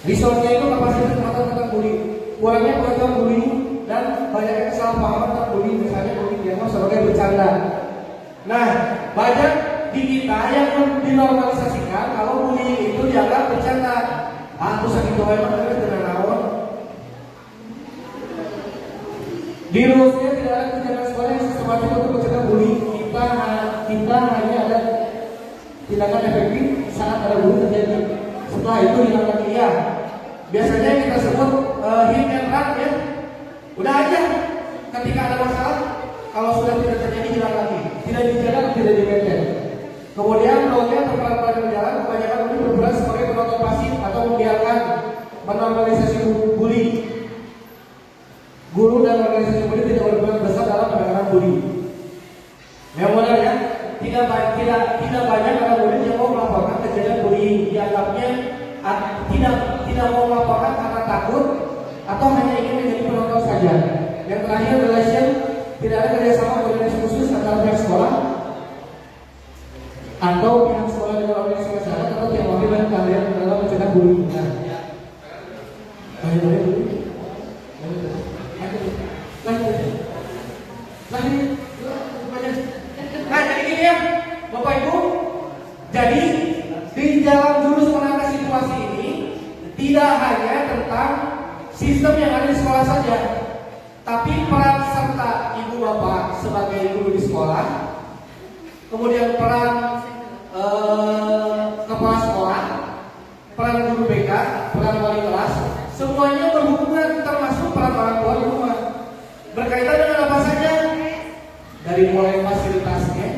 resource-nya itu kapasitas pengetahuan tentang bullying. Kurangnya pengetahuan bullying dan banyaknya kesalahpahaman tentang bullying, misalnya bullying dianggap sebagai bercanda. Nah, banyak di kita yang dinormalisasikan kalau bullying itu dianggap bercanda. Aku sakit doa emang dengan naon. Di rumusnya tidak ada kebijakan sekolah yang sistematis untuk mencegah bullying. Kita hanya ada tindakan efektif saat ada bullying terjadi. Setelah itu hilang lagi ya. Biasanya yang kita sebut hit and run ya. Udah aja. Ketika ada masalah, kalau sudah tidak terjadi hilang lagi. Tidak dijaga, tidak di-maintain. Kemudian rolnya terpelan-pelan berjalan, kebanyakan bully berperan sebagai penonton pasif atau membiarkan menormalisasi bully. Guru dan organisasi bully tidak berperan besar dalam penanganan bully. Yang benar ya, tidak banyak anak bully yang mau melaporkan kejadian bullying. Dianggapnya tidak mau melaporkan karena takut atau hanya ingin menjadi penonton saja. Yang terakhir, relation, tidak ada kerjasama koordinasi khusus antara pihak sekolah atau pihak sekolah dengan organisasi masyarakat atau pihak wakil dan kalian dalam mencegah bullying. Nah, jadi gini ya, Bapak Ibu. Jadi di dalam jurus menangani situasi ini tidak hanya tentang sistem yang ada di sekolah saja, tapi peran serta ibu bapak sebagai guru di sekolah, kemudian peran kepala sekolah, peran guru BK, peran wali kelas, semuanya berhubungan, termasuk peran orang tua di rumah. Berkaitan dengan apa saja? Dari mulai fasilitasnya,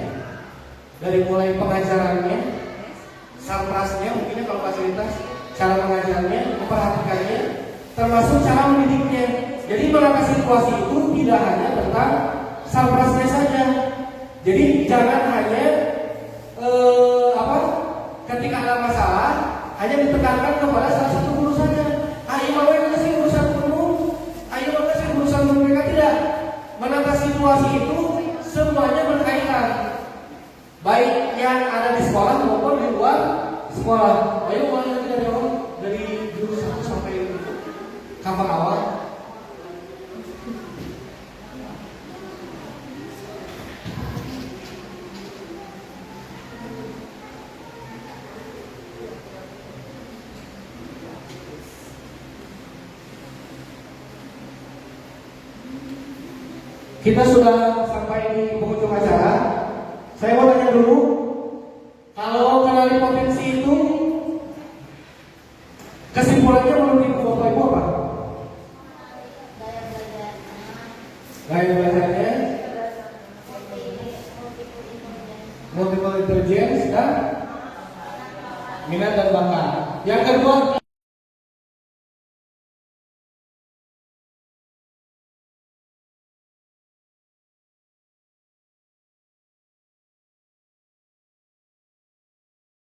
dari mulai pengajarannya, sarprasnya, mungkinnya kalau fasilitas, cara mengajarnya, memperhatikannya, termasuk cara mendidiknya. Jadi mengatasi situasi itu tidak hanya tentang sarprasnya saja. Jadi jangan hanya ketika ada masalah hanya ditekankan kepada salah satu guru saja. Ayo bawa sih urusan guru, ayo bawa sih urusan guru mereka. Tidak. Menatasi situasi itu semuanya berkaitan, baik yang ada di sekolah maupun di luar sekolah. Ayo mulai nanti dari awal, dari jurus 1 sampai cover awal. Kita sudah sampai di penghujung acara. Saya mau tanya dulu, kalau kenali potensi itu, kesimpulannya menurut Ibu Bapak Ibu apa? Gaya belajarnya, multiple intelligence dan minat dan bakat. Yang kedua